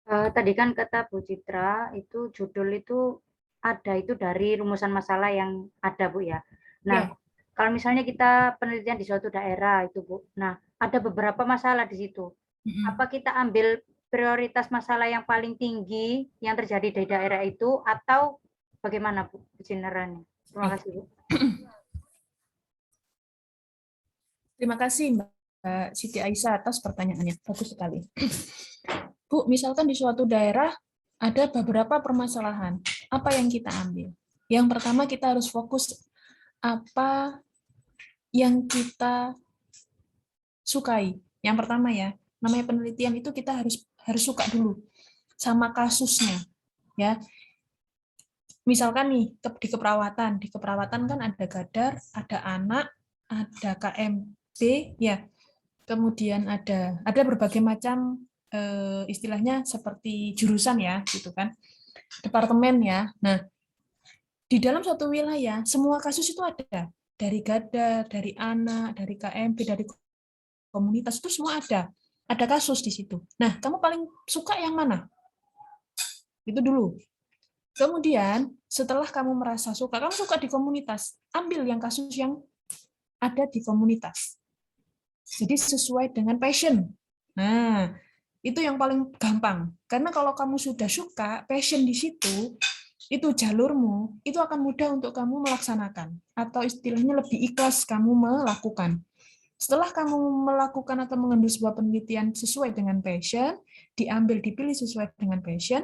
Speaker 5: Tadi kan kata Bu Citra, itu judul itu ada itu dari rumusan masalah yang ada, Bu ya. Nah, kalau misalnya kita penelitian di suatu daerah itu, Bu. Nah, ada beberapa masalah di situ. Apa kita ambil prioritas masalah yang paling tinggi yang terjadi di daerah itu atau bagaimana, Bu, kebenarannya? Terima kasih, Bu.
Speaker 1: Terima kasih, Mbak Siti Aisyah atas pertanyaannya. Bagus sekali. Bu, misalkan di suatu daerah ada beberapa permasalahan. Apa yang kita ambil? Yang pertama kita harus fokus apa yang kita sukai. Yang pertama ya, namanya penelitian itu kita harus suka dulu sama kasusnya. Ya. Misalkan nih di keperawatan kan ada gadar, ada anak, ada KMB, ya. Kemudian ada berbagai macam istilahnya seperti jurusan ya, gitu kan. Departemen ya. Nah, di dalam suatu wilayah semua kasus itu ada. Dari gadar, dari anak, dari KMB, dari komunitas itu semua ada. Ada kasus di situ. Nah, kamu paling suka yang mana? Itu dulu. Kemudian, setelah kamu merasa suka, kamu suka di komunitas, ambil yang kasus yang ada di komunitas. Jadi sesuai dengan passion. Nah, itu yang paling gampang. Karena kalau kamu sudah suka, passion di situ, itu jalurmu, itu akan mudah untuk kamu melaksanakan. Atau istilahnya lebih ikhlas kamu melakukan. Setelah kamu melakukan atau mengambil sebuah penelitian sesuai dengan passion, dipilih sesuai dengan passion,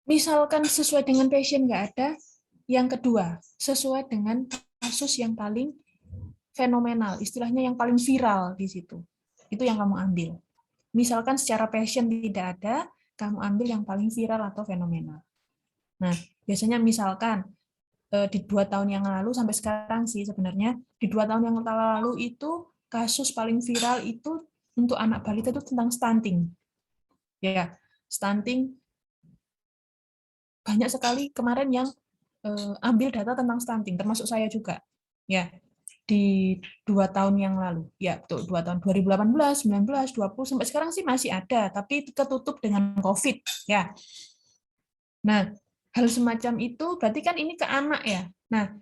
Speaker 1: misalkan sesuai dengan passion nggak ada, yang kedua, sesuai dengan kasus yang paling fenomenal, istilahnya yang paling viral di situ. Itu yang kamu ambil. Misalkan secara passion tidak ada, kamu ambil yang paling viral atau fenomenal. Nah, biasanya misalkan di 2 tahun yang lalu sampai sekarang sih sebenarnya, di 2 tahun yang lalu itu kasus paling viral itu untuk anak balita itu tentang stunting. Ya, stunting banyak sekali kemarin yang ambil data tentang stunting, termasuk saya juga. Ya, di 2 tahun yang lalu. Ya, betul, 2 tahun 2018, 19, 20 sampai sekarang sih masih ada, tapi ketutup dengan Covid, ya. Nah, hal semacam itu berarti kan ini ke anak ya. Nah,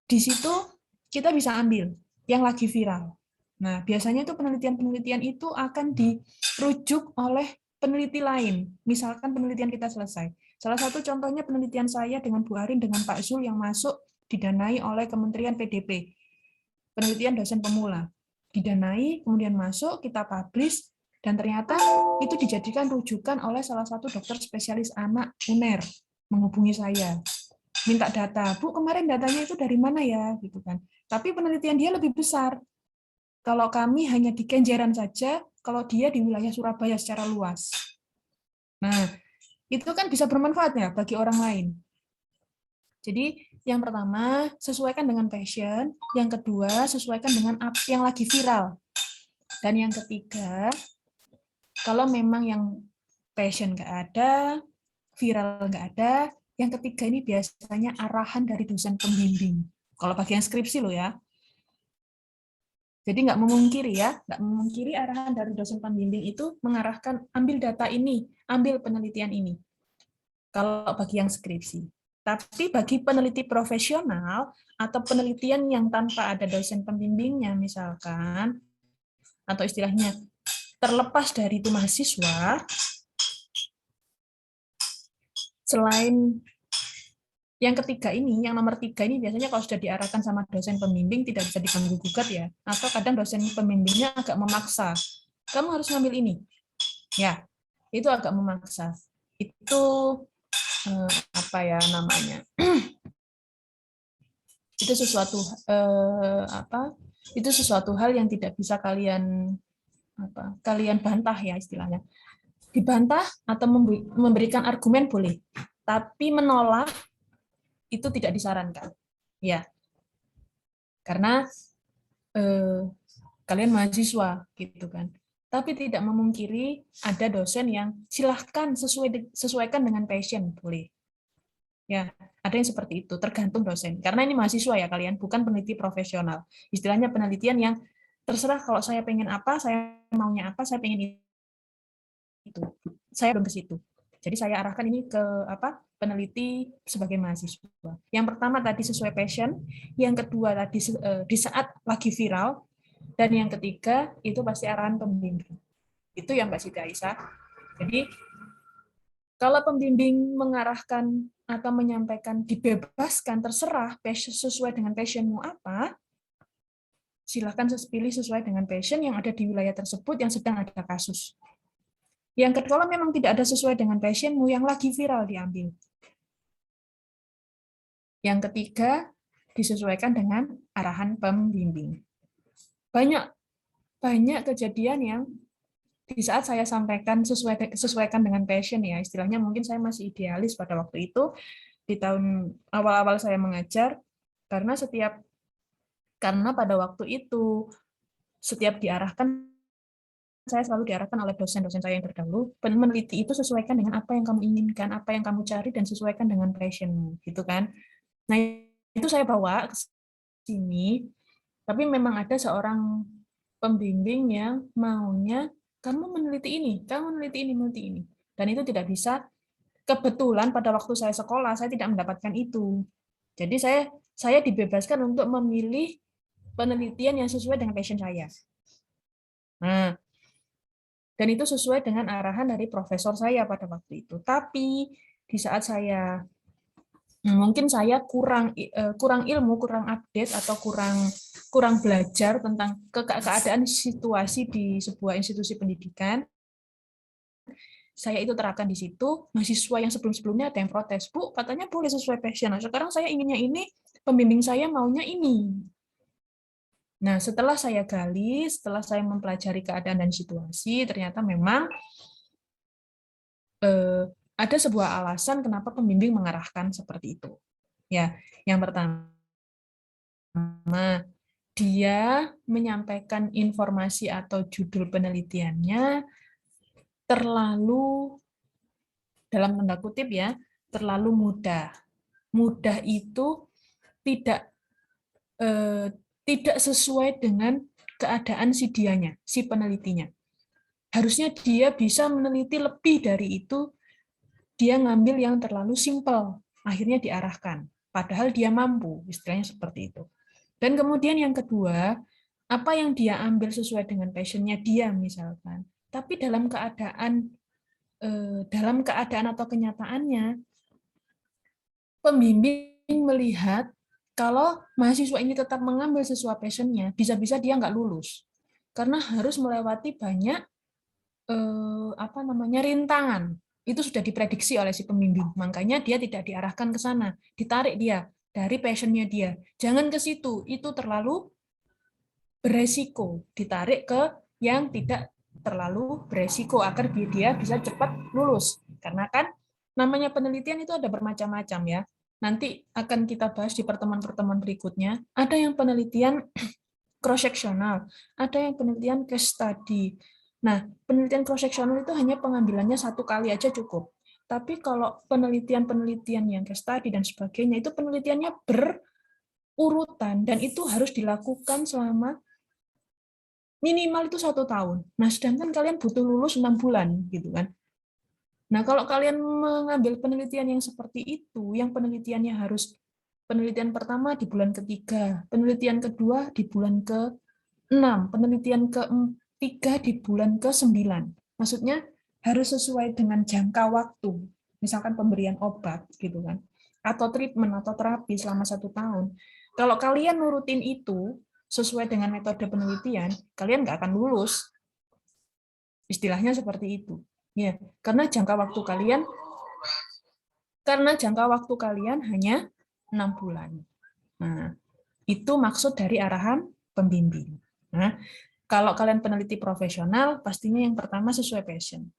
Speaker 1: di situ kita bisa ambil yang lagi viral. Nah, biasanya itu penelitian-penelitian itu akan dirujuk oleh peneliti lain. Misalkan penelitian kita selesai. Salah satu contohnya penelitian saya dengan Bu Arin dengan Pak Zul yang masuk didanai oleh Kementerian PDP. Penelitian dosen pemula. Didanai, kemudian masuk, kita publish, dan ternyata itu dijadikan rujukan oleh salah satu dokter spesialis anak UNER menghubungi saya. Minta data, Bu, kemarin datanya itu dari mana ya? Gitu kan. Tapi penelitian dia lebih besar. Kalau kami hanya di Kenjeran saja, kalau dia di wilayah Surabaya secara luas. Nah, itu kan bisa bermanfaat ya bagi orang lain. Jadi, yang pertama, sesuaikan dengan passion. Yang kedua, sesuaikan dengan apa yang lagi viral. Dan yang ketiga, kalau memang yang passion nggak ada, viral nggak ada, yang ketiga ini biasanya arahan dari dosen pembimbing. Kalau bagian skripsi loh ya. Jadi nggak memungkiri ya, nggak memungkiri arahan dari dosen pembimbing itu mengarahkan ambil data ini, ambil penelitian ini. Kalau bagi yang skripsi. Tapi bagi peneliti profesional atau penelitian yang tanpa ada dosen pembimbingnya misalkan, atau istilahnya terlepas dari itu mahasiswa, selain yang ketiga ini, yang nomor 3 ini biasanya kalau sudah diarahkan sama dosen pembimbing tidak bisa diganggu gugat ya, atau kadang dosen pembimbingnya agak memaksa, kamu harus ngambil ini, ya itu agak memaksa. Itu apa ya namanya? Itu sesuatu itu sesuatu hal yang tidak bisa kalian bantah ya istilahnya. Dibantah atau memberikan argumen boleh, tapi menolak itu tidak disarankan, ya, karena kalian mahasiswa gitu kan. Tapi tidak memungkiri ada dosen yang silahkan sesuaikan dengan passion, boleh. Ya, ada yang seperti itu, tergantung dosen. Karena ini mahasiswa ya kalian, bukan peneliti profesional. Istilahnya penelitian yang terserah kalau saya pengen apa, saya maunya apa, saya pengen itu. Saya belum ke situ. Jadi saya arahkan ini ke peneliti sebagai mahasiswa. Yang pertama tadi sesuai passion, yang kedua tadi di saat lagi viral, dan yang ketiga itu pasti arahan pembimbing. Itu yang Mbak Siti Aisyah. Jadi kalau pembimbing mengarahkan atau menyampaikan dibebaskan, terserah sesuai dengan passionmu apa, silakan pilih sesuai dengan passion yang ada di wilayah tersebut yang sedang ada kasus. Yang kedua, kalau memang tidak ada sesuai dengan passionmu yang lagi viral diambil. Yang ketiga, disesuaikan dengan arahan pembimbing. Banyak kejadian yang di saat saya sampaikan sesuaikan dengan passion ya, istilahnya mungkin saya masih idealis pada waktu itu, di tahun awal-awal saya mengajar, karena pada waktu itu setiap diarahkan, saya selalu diarahkan oleh dosen-dosen saya yang terdahulu, peneliti itu sesuaikan dengan apa yang kamu inginkan, apa yang kamu cari, dan sesuaikan dengan passionmu, gitu kan. Nah, itu saya bawa ke sini, tapi memang ada seorang pembimbing yang maunya, kamu meneliti ini, meneliti ini. Dan itu tidak bisa, kebetulan pada waktu saya sekolah, saya tidak mendapatkan itu. Jadi saya dibebaskan untuk memilih penelitian yang sesuai dengan passion saya. Nah, dan itu sesuai dengan arahan dari profesor saya pada waktu itu. Tapi di saat mungkin saya kurang ilmu, kurang update, atau kurang belajar tentang keadaan situasi di sebuah institusi pendidikan, saya itu terapkan di situ. Mahasiswa yang sebelum-sebelumnya ada yang protes, Bu, katanya boleh sesuai passion. Nah, sekarang saya inginnya ini, pembimbing saya maunya ini. Nah, setelah saya gali, setelah saya mempelajari keadaan dan situasi, ternyata memang ada sebuah alasan kenapa pembimbing mengarahkan seperti itu. Ya, yang pertama, dia menyampaikan informasi atau judul penelitiannya terlalu, dalam tanda kutip ya, terlalu mudah. Mudah itu tidak tidak sesuai dengan keadaan si dianya, si penelitinya. Harusnya dia bisa meneliti lebih dari itu, dia ngambil yang terlalu simpel, akhirnya diarahkan. Padahal dia mampu, istilahnya seperti itu. Dan kemudian yang kedua, apa yang dia ambil sesuai dengan passionnya dia misalkan. Tapi dalam keadaan atau kenyataannya, pembimbing melihat kalau mahasiswa ini tetap mengambil sesuai passionnya, bisa-bisa dia nggak lulus. Karena harus melewati banyak rintangan. Itu sudah diprediksi oleh si pembimbing. Makanya dia tidak diarahkan ke sana, ditarik dia dari passionnya dia. Jangan ke situ, itu terlalu beresiko. Ditarik ke yang tidak terlalu beresiko agar dia bisa cepat lulus. Karena kan namanya penelitian itu ada bermacam-macam ya. Nanti akan kita bahas di pertemuan-pertemuan berikutnya. Ada yang penelitian cross-sectional, ada yang penelitian case study. Nah, penelitian cross-sectional itu hanya pengambilannya 1 kali aja cukup. Tapi kalau penelitian-penelitian yang case study dan sebagainya, itu penelitiannya berurutan, dan itu harus dilakukan selama minimal itu 1 tahun. Nah, sedangkan kalian butuh lulus 6 bulan, gitu kan. Nah, kalau kalian mengambil penelitian yang seperti itu, yang penelitiannya harus penelitian pertama di bulan ketiga, penelitian kedua di bulan ke-6, penelitian ke-3 di bulan ke-9. Maksudnya harus sesuai dengan jangka waktu, misalkan pemberian obat, gitu kan, atau treatment atau terapi selama 1 tahun. Kalau kalian nurutin itu sesuai dengan metode penelitian, kalian nggak akan lulus. Istilahnya seperti itu. Ya, karena jangka waktu kalian hanya 6 bulan. Nah, itu maksud dari arahan pembimbing. Nah, kalau kalian peneliti profesional, pastinya yang pertama sesuai passion.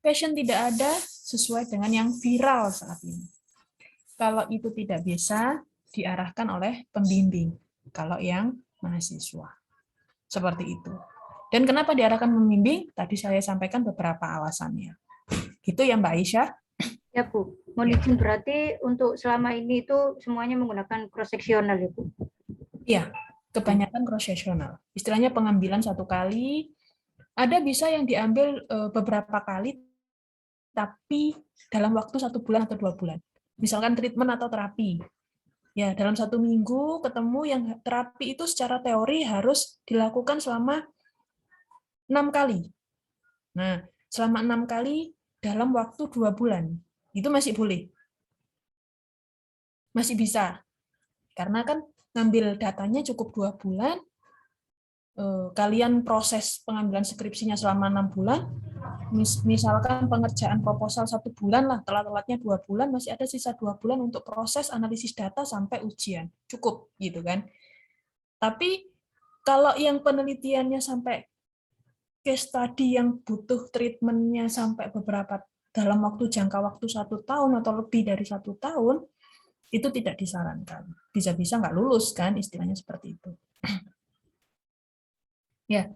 Speaker 1: Passion tidak ada sesuai dengan yang viral saat ini. Kalau itu tidak bisa, diarahkan oleh pembimbing. Kalau yang mahasiswa. Seperti itu. Dan kenapa diarahkan pembimbing? Tadi saya sampaikan beberapa alasannya. Gitu ya Mbak Aisyah?
Speaker 5: Ya Bu, mohon izin berarti untuk selama ini itu semuanya menggunakan cross-sectional ya Bu?
Speaker 1: Iya, kebanyakan cross-sectional. Istilahnya pengambilan 1 kali, ada bisa yang diambil beberapa kali, tapi dalam waktu 1 bulan atau 2 bulan. Misalkan treatment atau terapi. Ya, dalam 1 minggu ketemu yang terapi itu secara teori harus dilakukan selama 6 kali. Nah, selama 6 kali dalam waktu 2 bulan. Itu masih boleh. Masih bisa. Karena kan ngambil datanya cukup 2 bulan, kalian proses pengambilan skripsinya selama 6 bulan, misalkan pengerjaan proposal 1 bulan lah, telat-telatnya 2 bulan, masih ada sisa 2 bulan untuk proses analisis data sampai ujian. Cukup, gitu kan. Tapi kalau yang penelitiannya sampai case study yang butuh treatmentnya sampai beberapa dalam jangka waktu 1 tahun atau lebih dari 1 tahun, itu tidak disarankan. Bisa-bisa nggak lulus kan, istilahnya seperti itu. Ya,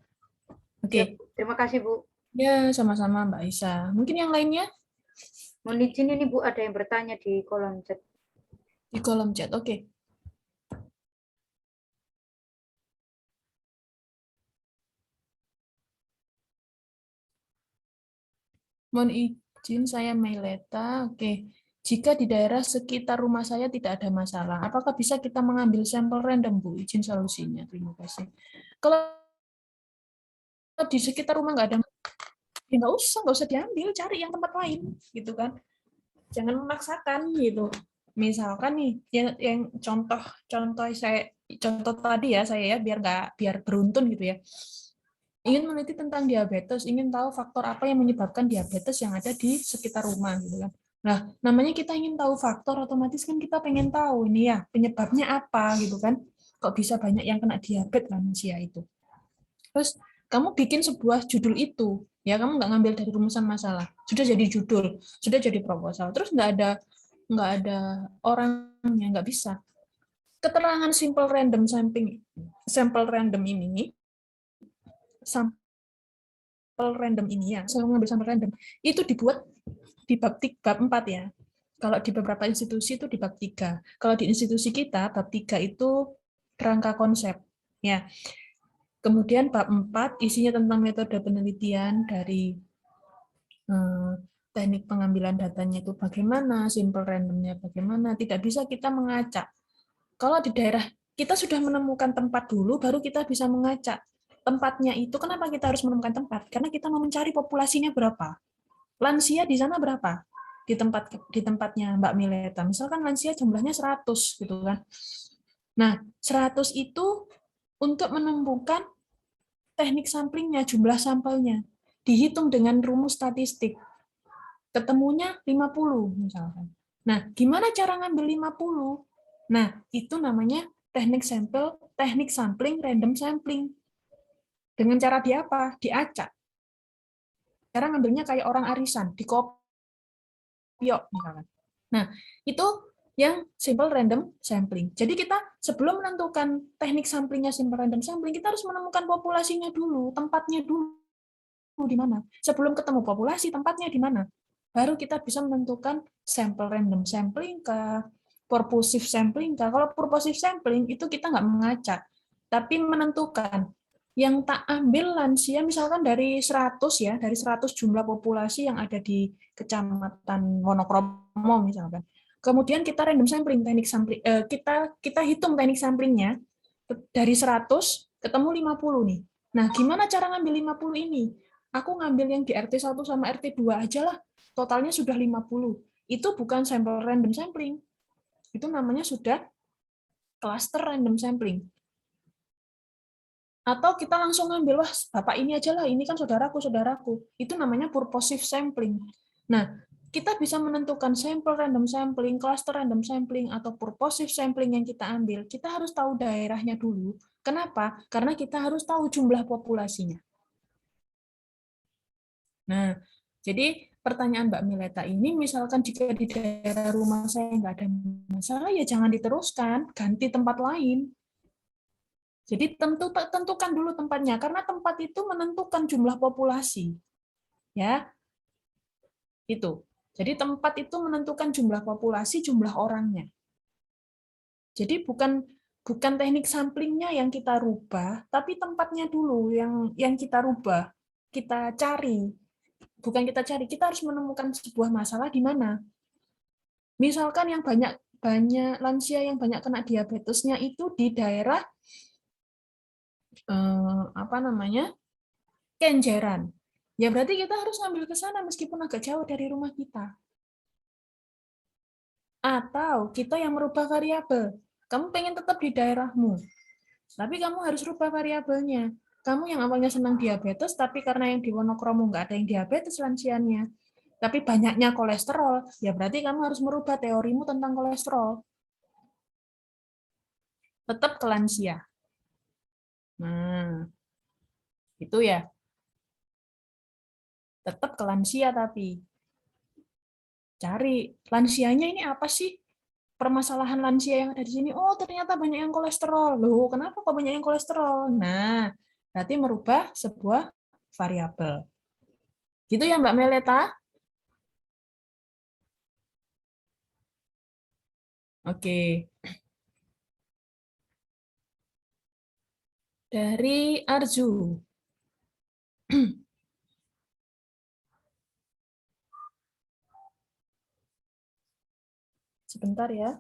Speaker 1: oke.
Speaker 5: Ya, terima kasih Bu.
Speaker 1: Ya, sama-sama Mbak Isa. Mungkin yang lainnya?
Speaker 5: Mohon izin ini Bu, ada yang bertanya di kolom chat.
Speaker 1: Di kolom chat, oke. Mohon izin, saya Maileta. Oke. Jika di daerah sekitar rumah saya tidak ada masalah, apakah bisa kita mengambil sampel random, Bu? Izin solusinya. Terima kasih. Kalau di sekitar rumah nggak ada, ya nggak usah diambil, cari yang tempat lain, gitu kan. Jangan memaksakan, gitu. Misalkan nih, yang contoh tadi ya saya ya, biar beruntun gitu ya. Ingin meneliti tentang diabetes, ingin tahu faktor apa yang menyebabkan diabetes yang ada di sekitar rumah gitu kan. Nah, namanya kita ingin tahu faktor, otomatis kan kita pengen tahu ini ya penyebabnya apa gitu kan. Kok bisa banyak yang kena diabetes manusia itu. Terus kamu bikin sebuah judul itu, ya kamu nggak ngambil dari rumusan masalah, sudah jadi judul, sudah jadi proposal, terus nggak ada nggak ada orangnya, nggak bisa. Keterangan simple random sampel random ini, sampel random ini ya, saya mengambil sampel random, itu dibuat di bab 4 ya. Kalau di beberapa institusi itu di bab 3. Kalau di institusi kita, bab 3 itu kerangka konsep. Ya. Kemudian bab 4 isinya tentang metode penelitian dari teknik pengambilan datanya itu bagaimana, simple randomnya bagaimana, tidak bisa kita mengacak. Kalau di daerah kita sudah menemukan tempat dulu, baru kita bisa mengacak. Tempatnya itu, kenapa kita harus menemukan tempat? Karena kita mau mencari populasinya berapa. Lansia di sana berapa? Di tempatnya Mbak Mileta. Misalkan lansia jumlahnya 100 gitu kan. Nah, 100 itu untuk menemukan teknik samplingnya, jumlah sampelnya. Dihitung dengan rumus statistik. Ketemunya 50 misalkan. Nah, gimana cara ngambil 50? Nah, itu namanya teknik sampling, random sampling. Dengan cara di apa? Diacak. Cara ngambilnya kayak orang arisan, dikopiok misalkan. Nah, itu yang simple random sampling. Jadi kita sebelum menentukan teknik samplingnya simple random sampling, kita harus menemukan populasinya dulu, tempatnya dulu di mana. Sebelum ketemu populasi, tempatnya di mana. Baru kita bisa menentukan sample random sampling ke purposive sampling. Kalau purposive sampling itu kita nggak mengacak, tapi menentukan yang tak ambil lansia misalkan dari 100 ya, dari 100 jumlah populasi yang ada di Kecamatan Wonokromo misalkan. Kemudian kita random sampling, teknik sampling kita hitung teknik samplingnya dari 100 ketemu 50 nih. Nah, gimana cara ngambil 50 ini? Aku ngambil yang di RT 1 sama RT 2 aja lah. Totalnya sudah 50. Itu bukan sampel random sampling. Itu namanya sudah cluster random sampling. Atau kita langsung ngambil, wah Bapak ini aja lah, ini kan saudaraku. Itu namanya purposive sampling. Nah, kita bisa menentukan sampel random sampling, cluster random sampling, atau purposive sampling yang kita ambil. Kita harus tahu daerahnya dulu. Kenapa? Karena kita harus tahu jumlah populasinya. Nah, jadi pertanyaan Mbak Mileta ini, misalkan jika di daerah rumah saya nggak ada masalah, ya jangan diteruskan, ganti tempat lain. Jadi tentukan dulu tempatnya, karena tempat itu menentukan jumlah populasi. Ya, itu. Jadi tempat itu menentukan jumlah populasi, jumlah orangnya. Jadi bukan teknik samplingnya yang kita rubah, tapi tempatnya dulu yang kita rubah, kita cari. Bukan kita cari, kita harus menemukan sebuah masalah di mana. Misalkan yang banyak lansia yang banyak kena diabetesnya itu di daerah Kenjeran. Ya berarti kita harus ngambil ke sana meskipun agak jauh dari rumah kita. Atau kita yang merubah variabel. Kamu pengen tetap di daerahmu, tapi kamu harus rubah variabelnya. Kamu yang awalnya senang diabetes, tapi karena yang di Wonokromo nggak ada yang diabetes lansianya, tapi banyaknya kolesterol, ya berarti kamu harus merubah teorimu tentang kolesterol. Tetap ke lansia. Nah, itu ya. Tetap ke lansia tapi. Cari lansianya ini apa sih? Permasalahan lansia yang ada di sini. Oh, ternyata banyak yang kolesterol. Loh, kenapa kok banyak yang kolesterol? Nah, berarti merubah sebuah variabel. Gitu ya, Mbak Meleta? Oke. Dari Arju. Sebentar ya.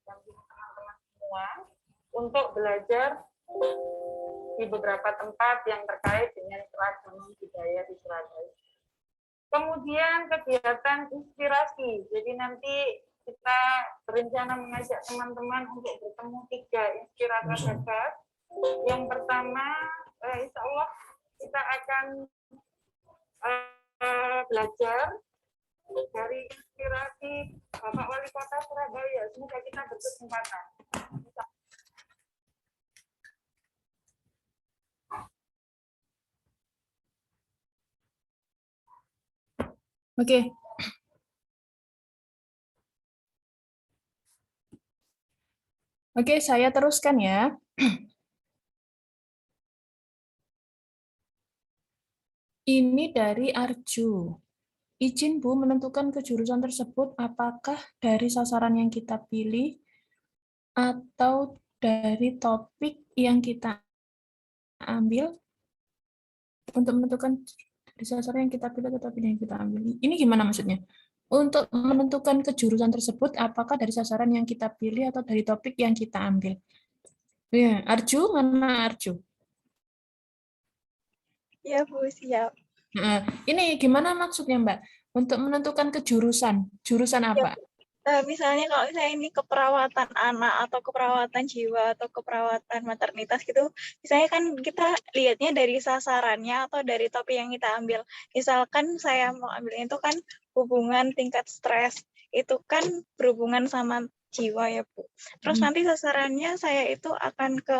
Speaker 3: Teman-teman semua untuk belajar di beberapa tempat yang terkait dengan keragaman budaya di Surabaya. Kemudian kegiatan inspirasi. Jadi nanti kita berencana mengajak teman-teman untuk bertemu 3 inspirator hebat. Yang pertama, insya Allah kita akan belajar dari inspirasi Bapak Wali Kota Surabaya. Semoga kita berkesempatan.
Speaker 1: Oke. Oke, saya teruskan ya. Ini dari Arju. Izin Bu menentukan kejurusan tersebut apakah dari sasaran yang kita pilih atau dari topik yang kita ambil. Untuk menentukan dari sasaran yang kita pilih atau topik yang kita ambil. Ini gimana maksudnya? Untuk menentukan kejurusan tersebut apakah dari sasaran yang kita pilih atau dari topik yang kita ambil. Ya, Arju, mana Arju?
Speaker 6: Ya, Bu, siap.
Speaker 1: Nah, ini gimana maksudnya, Mbak? Untuk menentukan kejurusan, jurusan
Speaker 6: Ya,
Speaker 1: apa?
Speaker 6: misalnya kalau saya ini keperawatan anak atau keperawatan jiwa atau keperawatan maternitas gitu, misalnya kan kita lihatnya dari sasarannya atau dari topik yang kita ambil. Misalkan saya mau ambilnya itu kan hubungan tingkat stres, itu kan berhubungan sama jiwa ya, Bu. Terus nanti sasarannya saya itu akan ke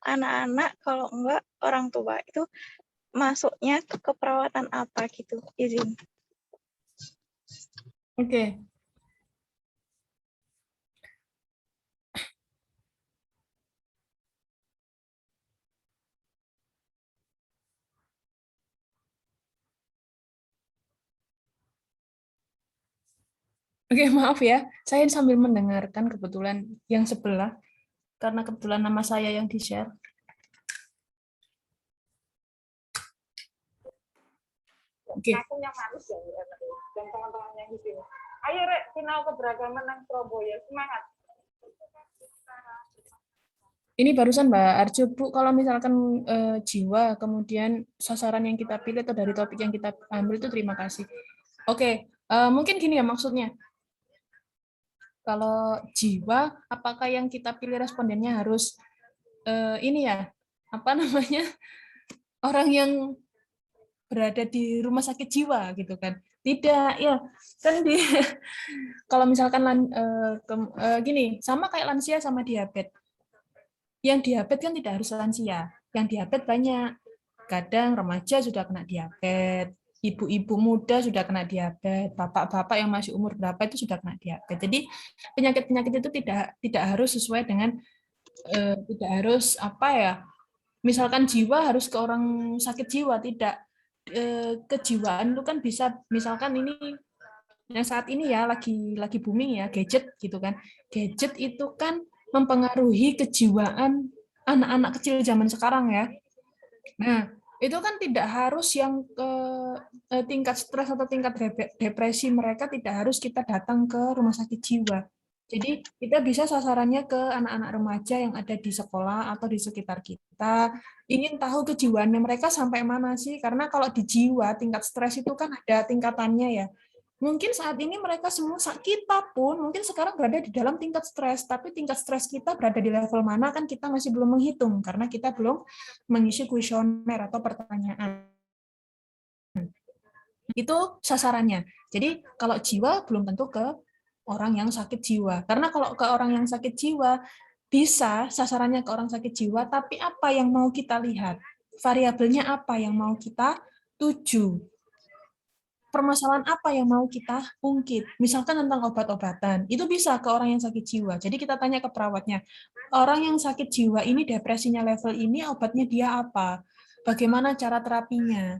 Speaker 6: anak-anak, kalau enggak orang tua. Itu masuknya ke keperawatan apa gitu, izin.
Speaker 1: Oke. Oke, maaf ya. Saya sambil mendengarkan kebetulan yang sebelah, karena kebetulan nama saya yang di-share. Oke.
Speaker 3: Aku yang manis ya, dan teman-teman yang di sini. Ayo Rek, sinau keberagaman nang Surabaya, semangat.
Speaker 1: Ini barusan Mbak Arjo, Bu, kalau misalkan jiwa, kemudian sasaran yang kita pilih atau dari topik yang kita ambil itu terima kasih. Oke, mungkin gini ya maksudnya. Kalau jiwa, apakah yang kita pilih respondennya harus ini ya, apa namanya, orang yang berada di rumah sakit jiwa gitu kan? Tidak, ya kan di kalau misalkan gini, sama kayak lansia sama diabetes. Yang diabetes kan tidak harus lansia, yang diabetes banyak. Kadang remaja sudah kena diabetes, ibu-ibu muda sudah kena diabetes, bapak-bapak yang masih umur berapa itu sudah kena diabetes. Jadi penyakit-penyakit itu tidak harus sesuai dengan tidak harus apa ya. Misalkan jiwa harus ke orang sakit jiwa, tidak. Kejiwaan itu kan bisa misalkan ini yang saat ini ya lagi booming ya gadget gitu kan. Gadget itu kan mempengaruhi kejiwaan anak-anak kecil zaman sekarang ya. Nah, itu kan tidak harus yang ke tingkat stres atau tingkat depresi mereka tidak harus kita datang ke rumah sakit jiwa. Jadi kita bisa sasarannya ke anak-anak remaja yang ada di sekolah atau di sekitar kita. Ingin tahu kejiwaannya mereka sampai mana sih? Karena kalau di jiwa tingkat stres itu kan ada tingkatannya ya. Mungkin saat ini mereka semua, kita pun mungkin sekarang berada di dalam tingkat stres, tapi tingkat stres kita berada di level mana kan kita masih belum menghitung, karena kita belum mengisi kuesioner atau pertanyaan. Itu sasarannya. Jadi kalau jiwa belum tentu ke orang yang sakit jiwa. Karena kalau ke orang yang sakit jiwa, bisa sasarannya ke orang sakit jiwa, tapi apa yang mau kita lihat? Variabelnya apa yang mau kita tuju? Permasalahan apa yang mau kita ungkit. Misalkan tentang obat-obatan, itu bisa ke orang yang sakit jiwa. Jadi kita tanya ke perawatnya, orang yang sakit jiwa ini depresinya level ini, obatnya dia apa? Bagaimana cara terapinya?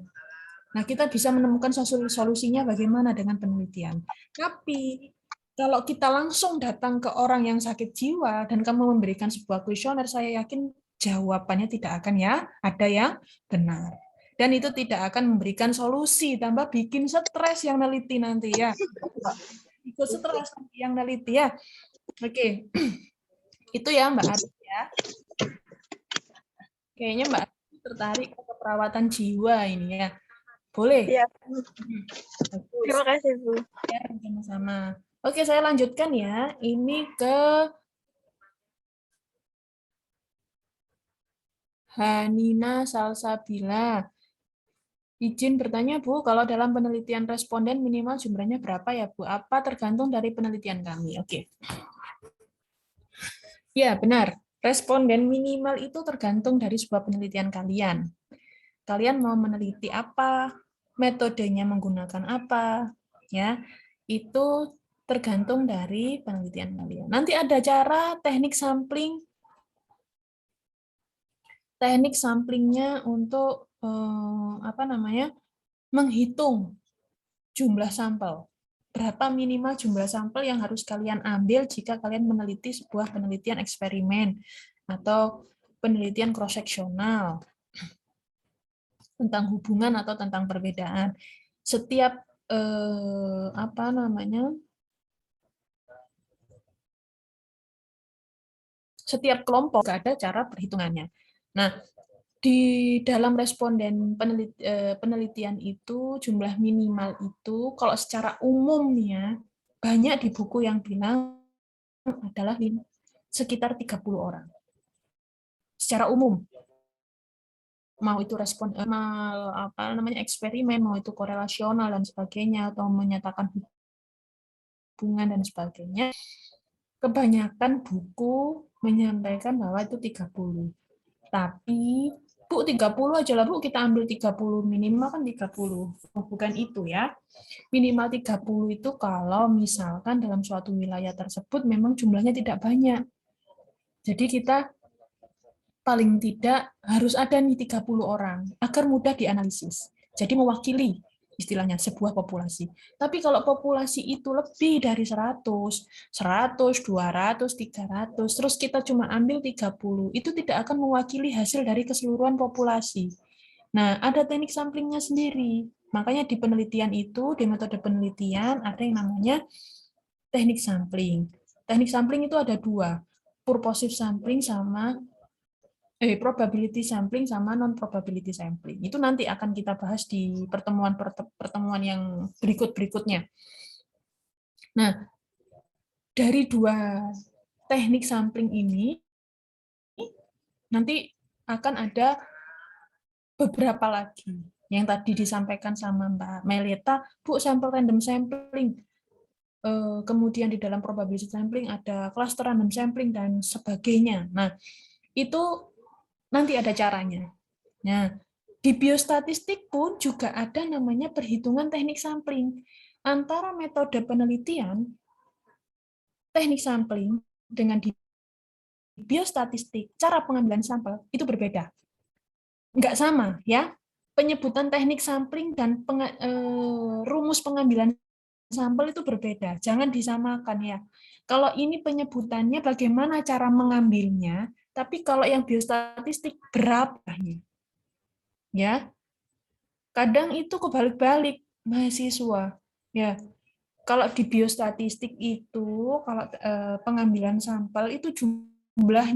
Speaker 1: Nah, kita bisa menemukan solusinya bagaimana dengan penelitian. Tapi, kalau kita langsung datang ke orang yang sakit jiwa dan kamu memberikan sebuah kuesioner, saya yakin jawabannya tidak akan ya ada yang benar. Dan itu tidak akan memberikan solusi, tambah bikin stres yang neliti nanti ya. Ikut stres yang neliti ya. Oke, itu ya Mbak Arti ya. Kayaknya Mbak Arti tertarik ke keperawatan jiwa ini ya. Boleh?
Speaker 6: Ya,
Speaker 1: Bagus.
Speaker 6: terima kasih, Bu.
Speaker 1: Ya, sama-sama. Oke, saya lanjutkan ya. Ini ke Hanina Salsabila. Izin bertanya, Bu, kalau dalam penelitian responden minimal jumlahnya berapa ya, Bu? Apa tergantung dari penelitian kami? Oke. Ya, benar. Responden minimal itu tergantung dari sebuah penelitian kalian. Kalian mau meneliti apa? Metodenya menggunakan apa? Ya, itu tergantung dari penelitian kalian. Nanti ada cara teknik sampling. Teknik samplingnya untuk menghitung jumlah sampel. Berapa minimal jumlah sampel yang harus kalian ambil jika kalian meneliti sebuah penelitian eksperimen atau penelitian cross-seksional tentang hubungan atau tentang perbedaan. Setiap setiap kelompok ada cara perhitungannya. Nah, di dalam responden penelitian itu jumlah minimal itu kalau secara umum nih ya, banyak di buku yang bilang adalah sekitar 30 orang. Secara umum. Mau itu eksperimen, mau itu korelasional dan sebagainya atau menyatakan hubungan dan sebagainya. Kebanyakan buku menyampaikan bahwa itu 30. Tapi, Bu, 30 aja lah, Bu. Kita ambil 30. Minimal kan 30. Oh, bukan itu ya. Minimal 30 itu kalau misalkan dalam suatu wilayah tersebut memang jumlahnya tidak banyak. Jadi kita paling tidak harus ada nih 30 orang agar mudah dianalisis. Jadi mewakili istilahnya sebuah populasi. Tapi kalau populasi itu lebih dari 100, 200, 300, terus kita cuma ambil 30, itu tidak akan mewakili hasil dari keseluruhan populasi. Nah, ada teknik samplingnya sendiri. Makanya di penelitian itu, di metode penelitian, ada yang namanya teknik sampling. Teknik sampling itu ada dua, purposive sampling sama probability sampling sama non-probability sampling. Itu nanti akan kita bahas di pertemuan yang berikutnya. Nah, dari dua teknik sampling ini, nanti akan ada beberapa lagi. Yang tadi disampaikan sama Mbak Melita, Bu, sampel random sampling. Kemudian di dalam probability sampling ada cluster random sampling dan sebagainya. Nah, itu nanti ada caranya. Nah, di biostatistik pun juga ada namanya perhitungan teknik sampling. Antara metode penelitian, teknik sampling, dengan di biostatistik, cara pengambilan sampel, itu berbeda. Nggak sama, ya. Penyebutan teknik sampling dan rumus pengambilan sampel itu berbeda. Jangan disamakan, ya. Kalau ini penyebutannya bagaimana cara mengambilnya, tapi kalau yang biostatistik berapanya, ya kadang itu kebalik-balik mahasiswa, ya. Kalau di biostatistik itu kalau pengambilan sampel itu jumlah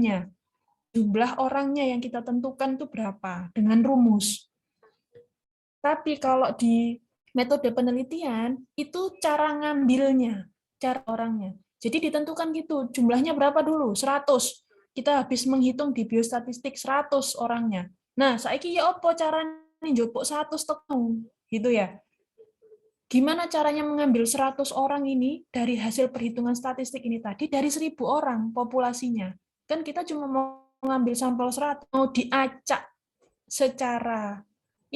Speaker 1: orangnya yang kita tentukan itu berapa dengan rumus. Tapi kalau di metode penelitian itu cara ngambilnya, cara orangnya. Jadi ditentukan gitu, jumlahnya berapa dulu? 100. Kita habis menghitung di biostatistik 100 orangnya. Nah, saiki ya apa caranya njupuk 100 tekung, gitu ya. Gimana caranya mengambil 100 orang ini dari hasil perhitungan statistik ini tadi dari 1000 orang populasinya. Kan kita cuma mau mengambil sampel 100, mau diacak secara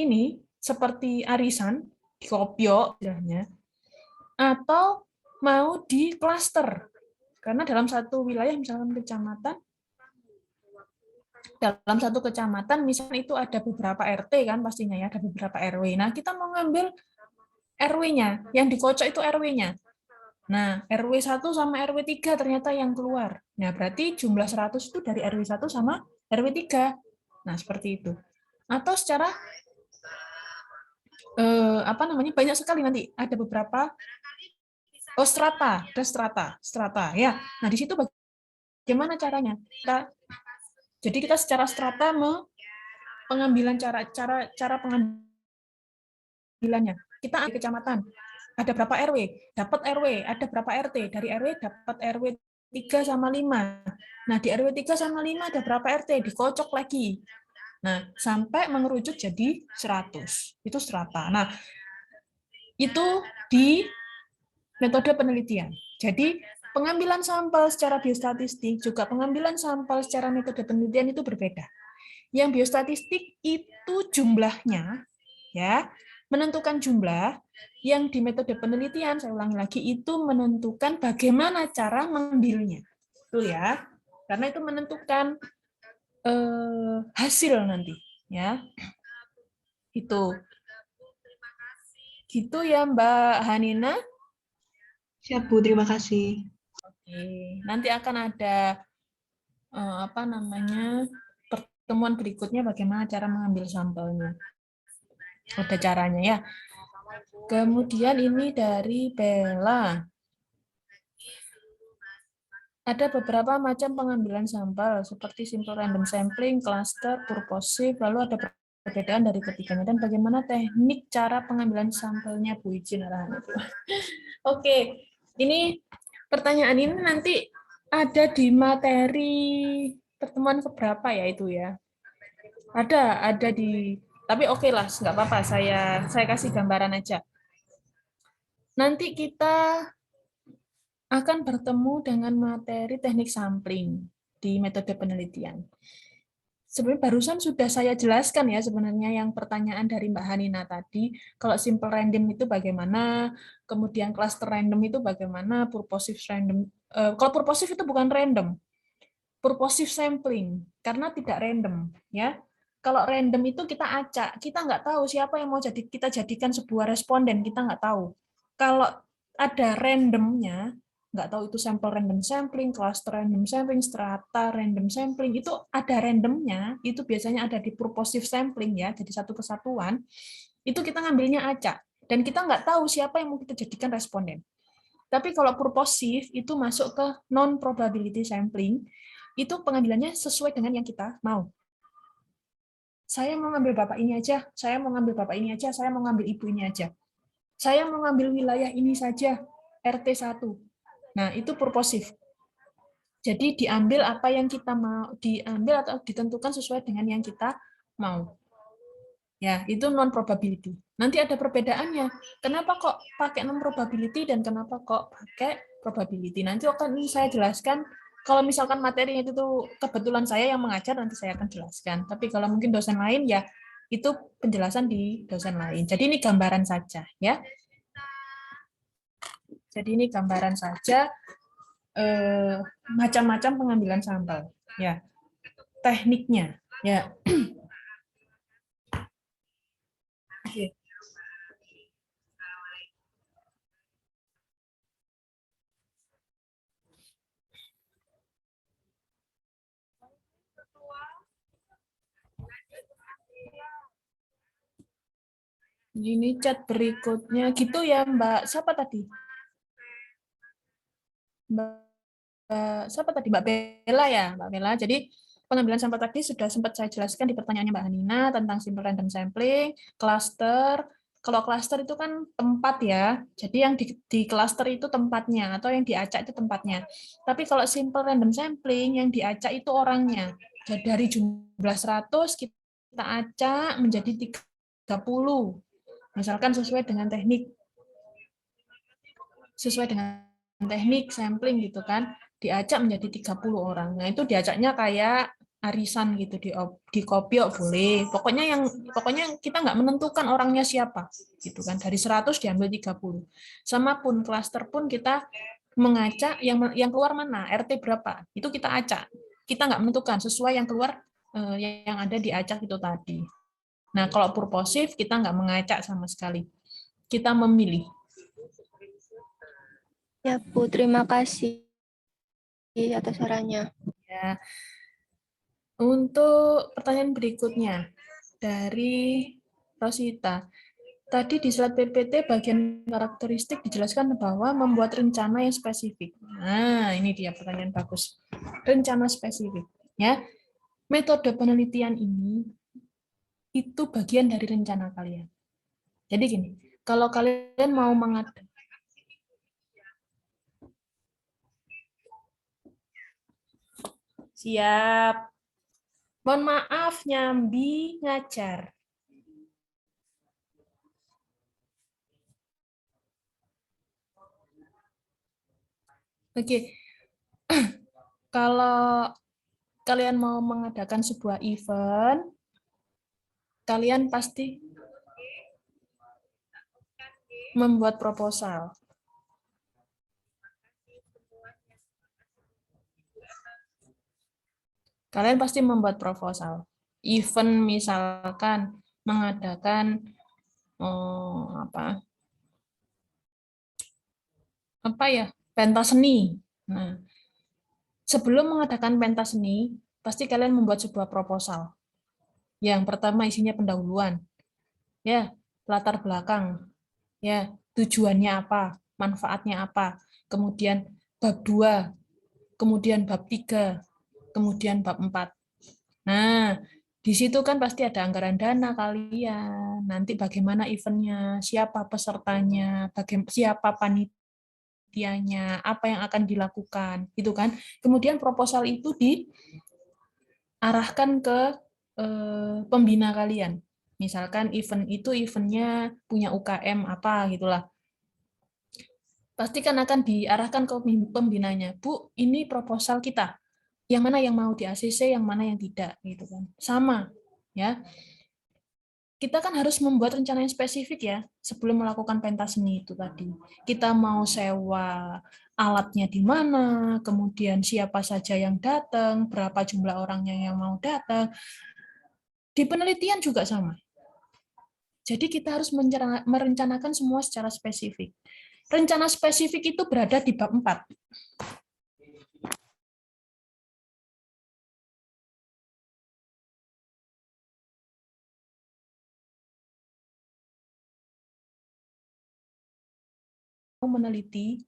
Speaker 1: ini seperti arisan, dikopiok istilahnya, atau mau di klaster. Karena dalam satu wilayah misalkan kecamatan, dalam satu kecamatan misalnya itu ada beberapa RT kan pastinya ya, ada beberapa RW. Nah, kita mau ngambil RW-nya, yang dikocok itu RW-nya. Nah, RW 1 sama RW 3 ternyata yang keluar. Nah, berarti jumlah 100 itu dari RW 1 sama RW 3. Nah, seperti itu. Atau secara banyak sekali nanti ada beberapa strata ya. Nah, di situ bagaimana caranya? Jadi kita secara strata pengambilan cara pengambilannya. Kita di kecamatan ada berapa RW, dapat RW, ada berapa RT, dari RW dapat RW 3 sama 5. Nah, di RW 3 sama 5 ada berapa RT, dikocok lagi. Nah, sampai mengerucut jadi 100. Itu strata. Nah, itu di metode penelitian. Jadi, pengambilan sampel secara biostatistik juga pengambilan sampel secara metode penelitian itu berbeda. Yang biostatistik itu jumlahnya, ya, menentukan jumlah, Yang di metode penelitian, saya ulangi lagi, itu menentukan bagaimana cara mengambilnya. Itu ya. Karena itu menentukan hasil nanti, ya. Itu. Gitu ya Mbak Hanina.
Speaker 7: Siap, Bu. Terima kasih.
Speaker 1: Oke, nanti akan ada apa namanya pertemuan berikutnya bagaimana cara mengambil sampelnya. Ada caranya ya. Kemudian ini dari Bella. Ada beberapa macam pengambilan sampel seperti simple random sampling, cluster, purposive, lalu ada perbedaan dari ketiganya dan bagaimana teknik cara pengambilan sampelnya Bu Ijin arahan itu. Oke, ini pertanyaan ini nanti ada di materi pertemuan keberapa ya itu ya? Ada di, tapi oke lah, nggak apa-apa, saya kasih gambaran aja. Nanti kita akan bertemu dengan materi teknik sampling di metode penelitian. Sebenarnya barusan sudah saya jelaskan ya sebenarnya yang pertanyaan dari Mbak Hanina tadi, kalau simple random itu bagaimana, kemudian cluster random itu bagaimana, purposive random. Kalau purposive itu bukan random, purposive sampling karena tidak random ya. Kalau random itu kita acak, kita nggak tahu siapa yang mau kita jadikan sebuah responden, kita nggak tahu. Kalau ada randomnya, nggak tahu itu sampel random sampling, cluster random sampling, strata random sampling, itu ada randomnya, itu biasanya ada di purposive sampling ya, jadi satu kesatuan, itu kita ngambilnya acak, dan kita nggak tahu siapa yang mau kita jadikan responden. Tapi kalau purposive itu masuk ke non-probability sampling, itu pengambilannya sesuai dengan yang kita mau. Saya mau ngambil bapak ini aja, saya mau ngambil bapak ini aja, saya mau ngambil ibu ini aja. Saya mau ngambil wilayah ini saja, RT1. Nah, itu purposive. Jadi diambil apa yang kita mau, diambil atau ditentukan sesuai dengan yang kita mau. Ya, itu non probability. Nanti ada perbedaannya. Kenapa kok pakai non probability dan kenapa kok pakai probability? Nanti akan saya jelaskan. Kalau misalkan materinya itu tuh kebetulan saya yang mengajar, nanti saya akan jelaskan. Tapi kalau mungkin dosen lain ya itu penjelasan di dosen lain. Jadi ini gambaran saja ya. Jadi ini gambaran saja macam-macam pengambilan sampel ya. Tekniknya ya. Oke. Ini chat berikutnya gitu ya Mbak. Siapa tadi? Siapa tadi? Mbak Bella ya, Mbak Bella. Jadi pengambilan sampel tadi sudah sempat saya jelaskan di pertanyaannya Mbak Hanina tentang simple random sampling, cluster. Kalau cluster itu kan tempat ya. Jadi yang di cluster itu tempatnya atau yang diacak itu tempatnya. Tapi kalau simple random sampling yang diacak itu orangnya. Jadi dari jumlah 100 kita acak menjadi 30. Misalkan sesuai dengan teknik sampling gitu kan, diacak menjadi 30 orang. Nah, itu diacaknya kayak arisan gitu, di kopiok boleh. Pokoknya kita nggak menentukan orangnya siapa gitu kan. Dari 100 diambil 30. Sama pun klaster pun kita mengacak yang keluar mana, RT berapa. Itu kita acak. Kita nggak menentukan sesuai yang keluar yang ada di acak itu tadi. Nah, kalau purposive kita nggak mengacak sama sekali. Kita memilih.
Speaker 8: Ya, Bu, terima kasih atas sarannya.
Speaker 1: Ya. Untuk pertanyaan berikutnya dari Rosita. Tadi di slide PPT bagian karakteristik dijelaskan bahwa membuat rencana yang spesifik. Nah, ini dia pertanyaan bagus. Rencana spesifik. Ya. Metode penelitian ini itu bagian dari rencana kalian. Jadi gini, kalau kalian mau mengadakan siap. Mohon maaf, nyambi ngajar. Oke. Kalau kalian mau mengadakan sebuah event, kalian pasti membuat proposal. Kalian pasti membuat proposal. Event misalkan mengadakan apa ya, pentas seni. Nah, sebelum mengadakan pentas seni, pasti kalian membuat sebuah proposal. Yang pertama isinya pendahuluan, ya, latar belakang, ya, tujuannya apa, manfaatnya apa, kemudian bab 2, kemudian bab 3, kemudian bab 4. Nah, di situ kan pasti ada anggaran dana kalian, nanti bagaimana eventnya, siapa pesertanya, siapa panitianya, apa yang akan dilakukan, gitu kan. Kemudian proposal itu diarahkan ke pembina kalian. Misalkan event itu eventnya punya UKM apa gitulah. Pasti kan akan diarahkan ke pembinanya. Bu, ini proposal kita. Yang mana yang mau di ACC, yang mana yang tidak gitu kan. Sama ya. Kita kan harus membuat rencana yang spesifik ya sebelum melakukan pentas seni itu tadi. Kita mau sewa alatnya di mana, kemudian siapa saja yang datang, berapa jumlah orangnya yang mau datang. Di penelitian juga sama. Jadi kita harus merencanakan semua secara spesifik. Rencana spesifik itu berada di bab 4. Meneliti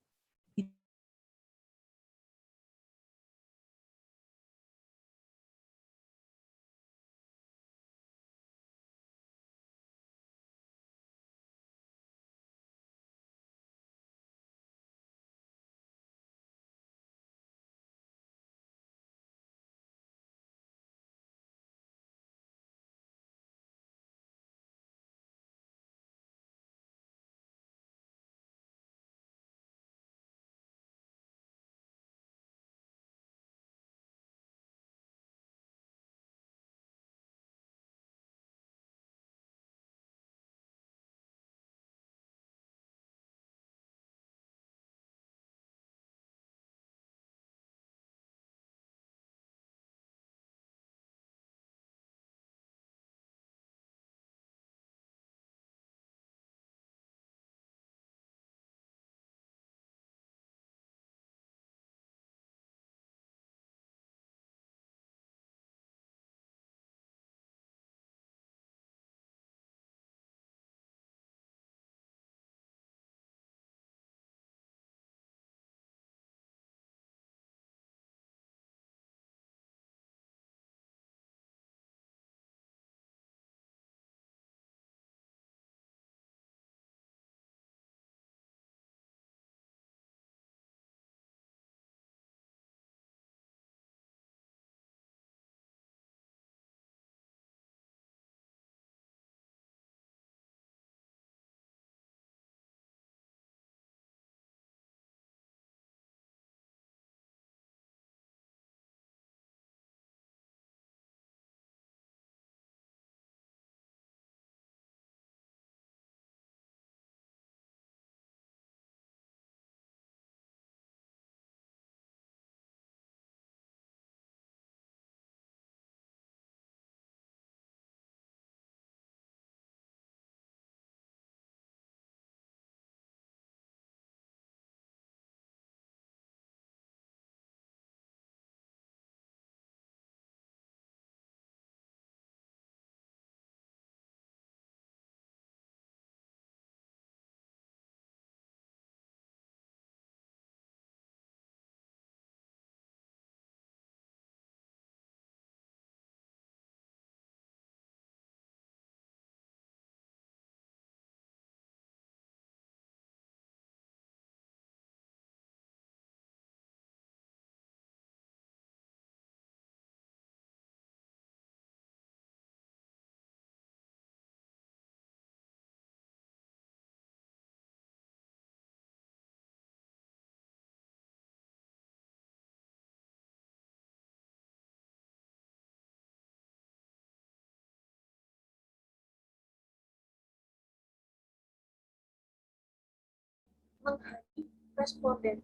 Speaker 9: menghadapi responden.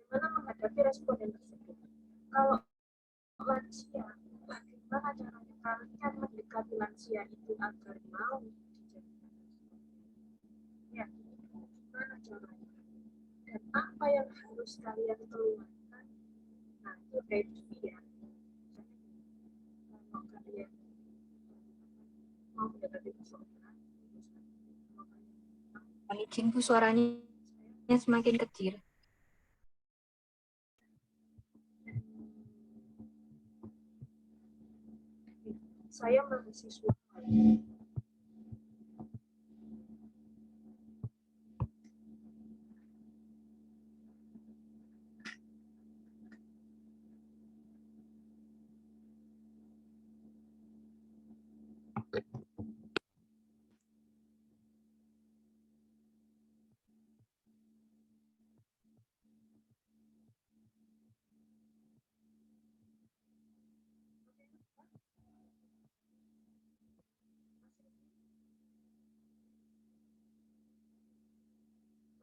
Speaker 9: Bagaimana menghadapi responden tersebut? Kalau lansia, bagaimana caranya kalian mendekati lansia itu agar mau dijadikan ya, gimana caranya? Dan apa yang harus kalian keluarkan? Nah, itu kayak gitu ya. Kalau kalian mau mendekati seseorang,
Speaker 8: Mohon izin Bu, suaranya semakin kecil.
Speaker 9: saya mahasiswa.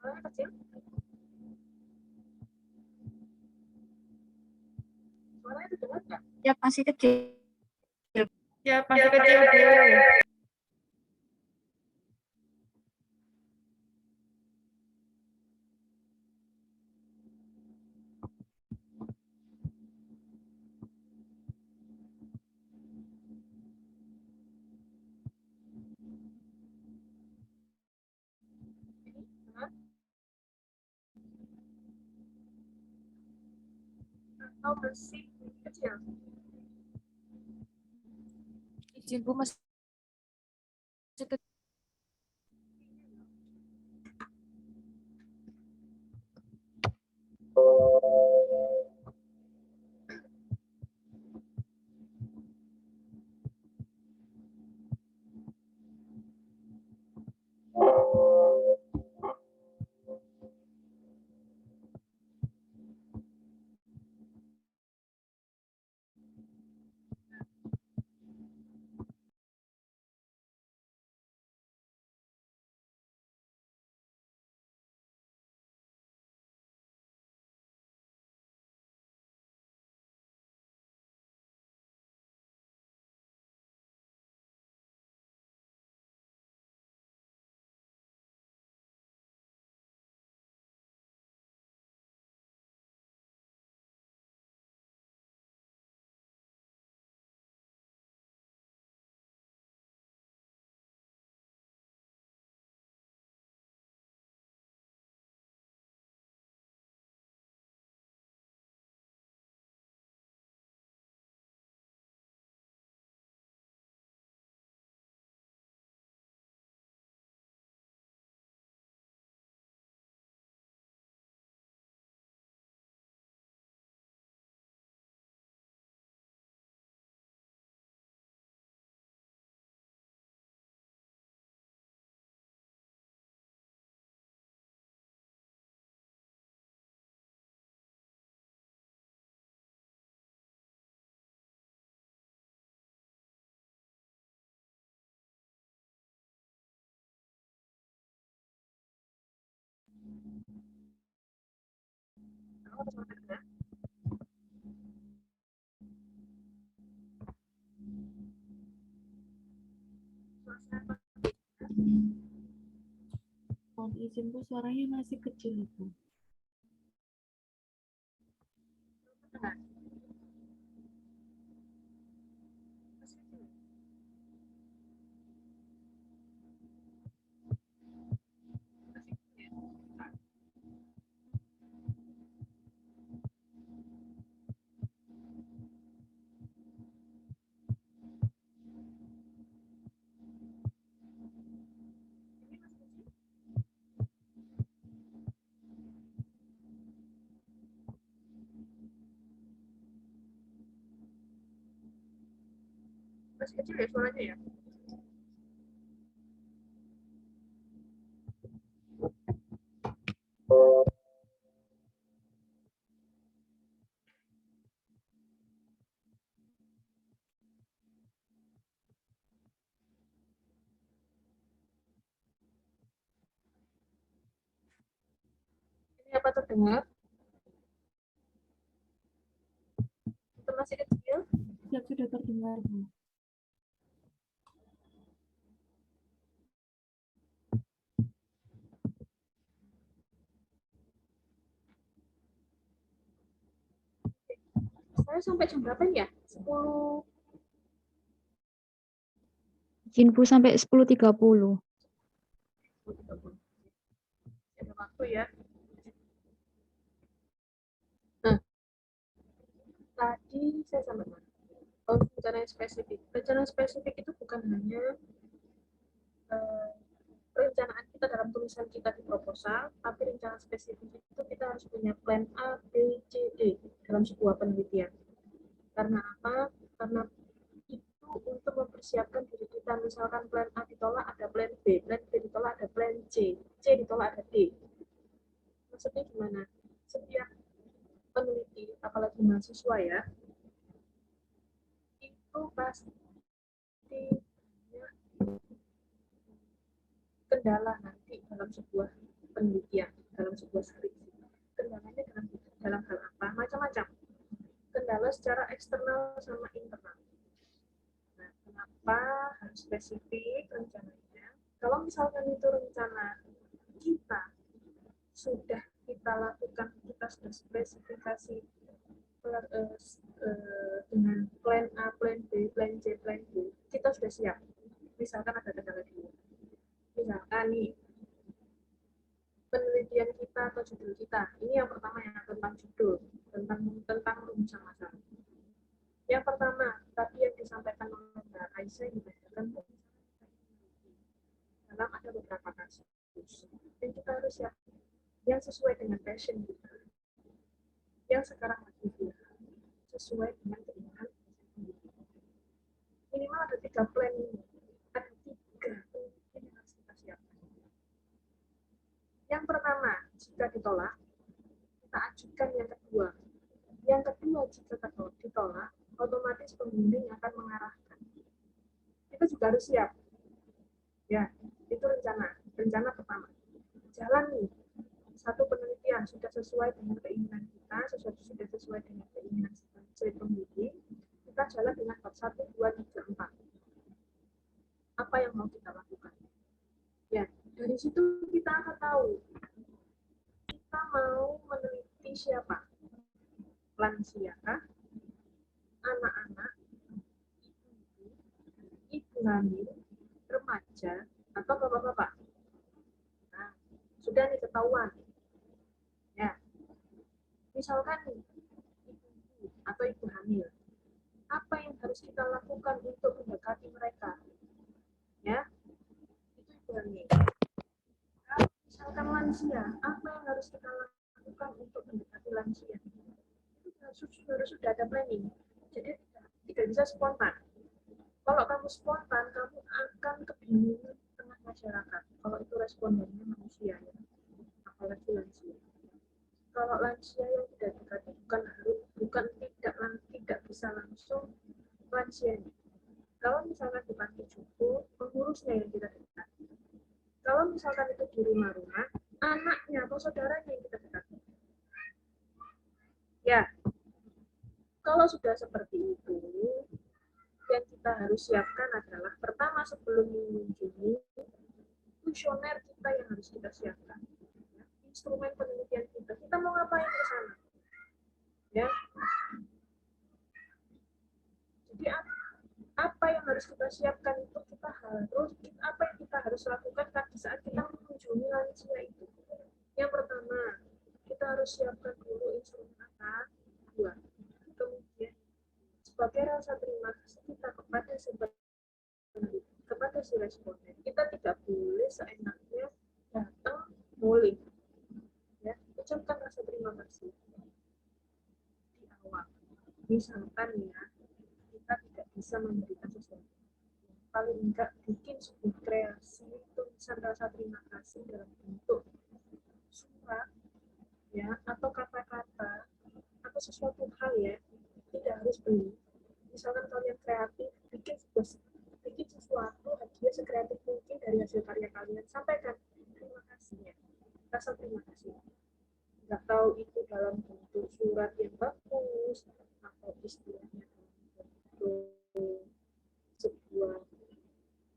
Speaker 9: Suaranya kecil? Suaranya terdengar nggak?
Speaker 8: Ya, masih kecil.
Speaker 1: Ya, masih kecil, Bu.
Speaker 9: Atau masih kecil?
Speaker 8: Izin Bu, masih kecil. Mohon izin Bu, suaranya masih kecil Bu.
Speaker 9: Masih kecil ya suaranya ya? Ini apa terdengar? Itu masih kecil?
Speaker 1: Ya, sudah terdengar, Bu.
Speaker 9: Saya sampai jam berapa nih ya? 10.
Speaker 8: Izin Bu sampai 10.30.
Speaker 9: Ada waktu ya. Nah, tadi saya sampai mana? Oh, rencana yang spesifik. Rencana spesifik itu bukan hanya perencanaan kita dalam tulisan kita di proposal, tapi rencana spesifik itu kita harus punya plan A, B, C, D dalam sebuah penelitian. Karena apa? Karena itu untuk mempersiapkan diri kita. Misalkan plan A ditolak, ada plan B ditolak, ada plan C ditolak, ada D. Maksudnya gimana? Setiap peneliti, apalagi mahasiswa ya, itu pasti kendala nanti dalam sebuah penelitian, dalam sebuah skripsi. Kendalanya dalam hal apa? Macam-macam. Kendala secara eksternal sama internal. Nah, kenapa harus spesifik rencananya? Kalau misalkan itu rencana kita sudah kita lakukan, kita sudah spesifikasi dengan plan A, plan B, plan C, plan D, kita sudah siap. Misalkan ada kendala dulu. Misalkan nih, penelitian kita atau judul kita, ini yang pertama yang tentang judul, tentang rumusan masalah. Yang pertama, tadi yang disampaikan oleh Mbak Aisyah dibacakan dalam ada beberapa kasus yang kita harus siap, yang sesuai dengan passion kita, yang sekarang lagi viral, sesuai dengan keinginan minimal ada 3 plan ini, ada 3 yang harus kita siapkan. Yang pertama, jika ditolak, kita ajukan yang kedua. Yang kedua, jika ditolak, otomatis pembimbing akan mengarahkan. Kita juga harus siap. Ya, itu rencana pertama. Jalan nih, satu penelitian sudah sesuai dengan keinginan kita, sudah sesuai dengan keinginan si pembimbing, kita jalan dengan bab 1, 2, 3, 4. Apa yang mau kita lakukan? Ya, dari situ kita akan tahu kita mau meneliti siapa, lansia kah, anak-anak, ibu hamil, remaja, atau bapak-bapak. Nah, sudah nih ketahuan. Ya, misalkan nih, ibu atau ibu hamil, apa yang harus kita lakukan untuk mendekati mereka? Ya, itu ibu hamil. Misalkan lansia, apa yang harus kita lakukan untuk mendekati lansia? Itu sudah ada planning. Jadi tidak bisa spontan. Kalau kamu spontan, kamu akan kebingungan tengah masyarakat. Kalau itu respondennya manusia, ya. Apalagi lansia. Kalau lansia yang tidak dekati bukan tidak bisa langsung lansia. Kalau misalkan di panti jompo, pengurusnya yang kita dekati. Kalau misalkan itu di rumah-rumah, anaknya atau saudaranya yang kita dekati. Ya, kalau sudah seperti itu, yang kita harus siapkan adalah pertama sebelum mengunjungi kuesioner kita yang harus kita siapkan, instrumen penelitian kita mau ngapain ke sana, ya. Jadi apa yang harus kita siapkan itu apa yang kita harus lakukan di saat kita mengunjungi lansia itu. Yang pertama, kita harus siapkan dulu instrumen apa, 2. Kemudian sebagai rasa terima kasih kita kepada si responden, kita tidak boleh seenaknya datang boleh, ya, ucapkan rasa terima kasih di awal. Misalkan ya, kita tidak bisa memberikan sesuatu, paling enggak bikin sebuah kreasi tulisan rasa terima kasih dalam bentuk surat, ya, atau kata-kata atau sesuatu hal, ya, tidak harus beli. Misalkan kalian kreatif, bikin sesuatu hadiah sekreatif mungkin dari hasil karya kalian, sampaikan terima kasihnya, rasa terima kasih nggak tahu itu dalam bentuk surat yang bagus atau istilahnya dalam bentuk sebuah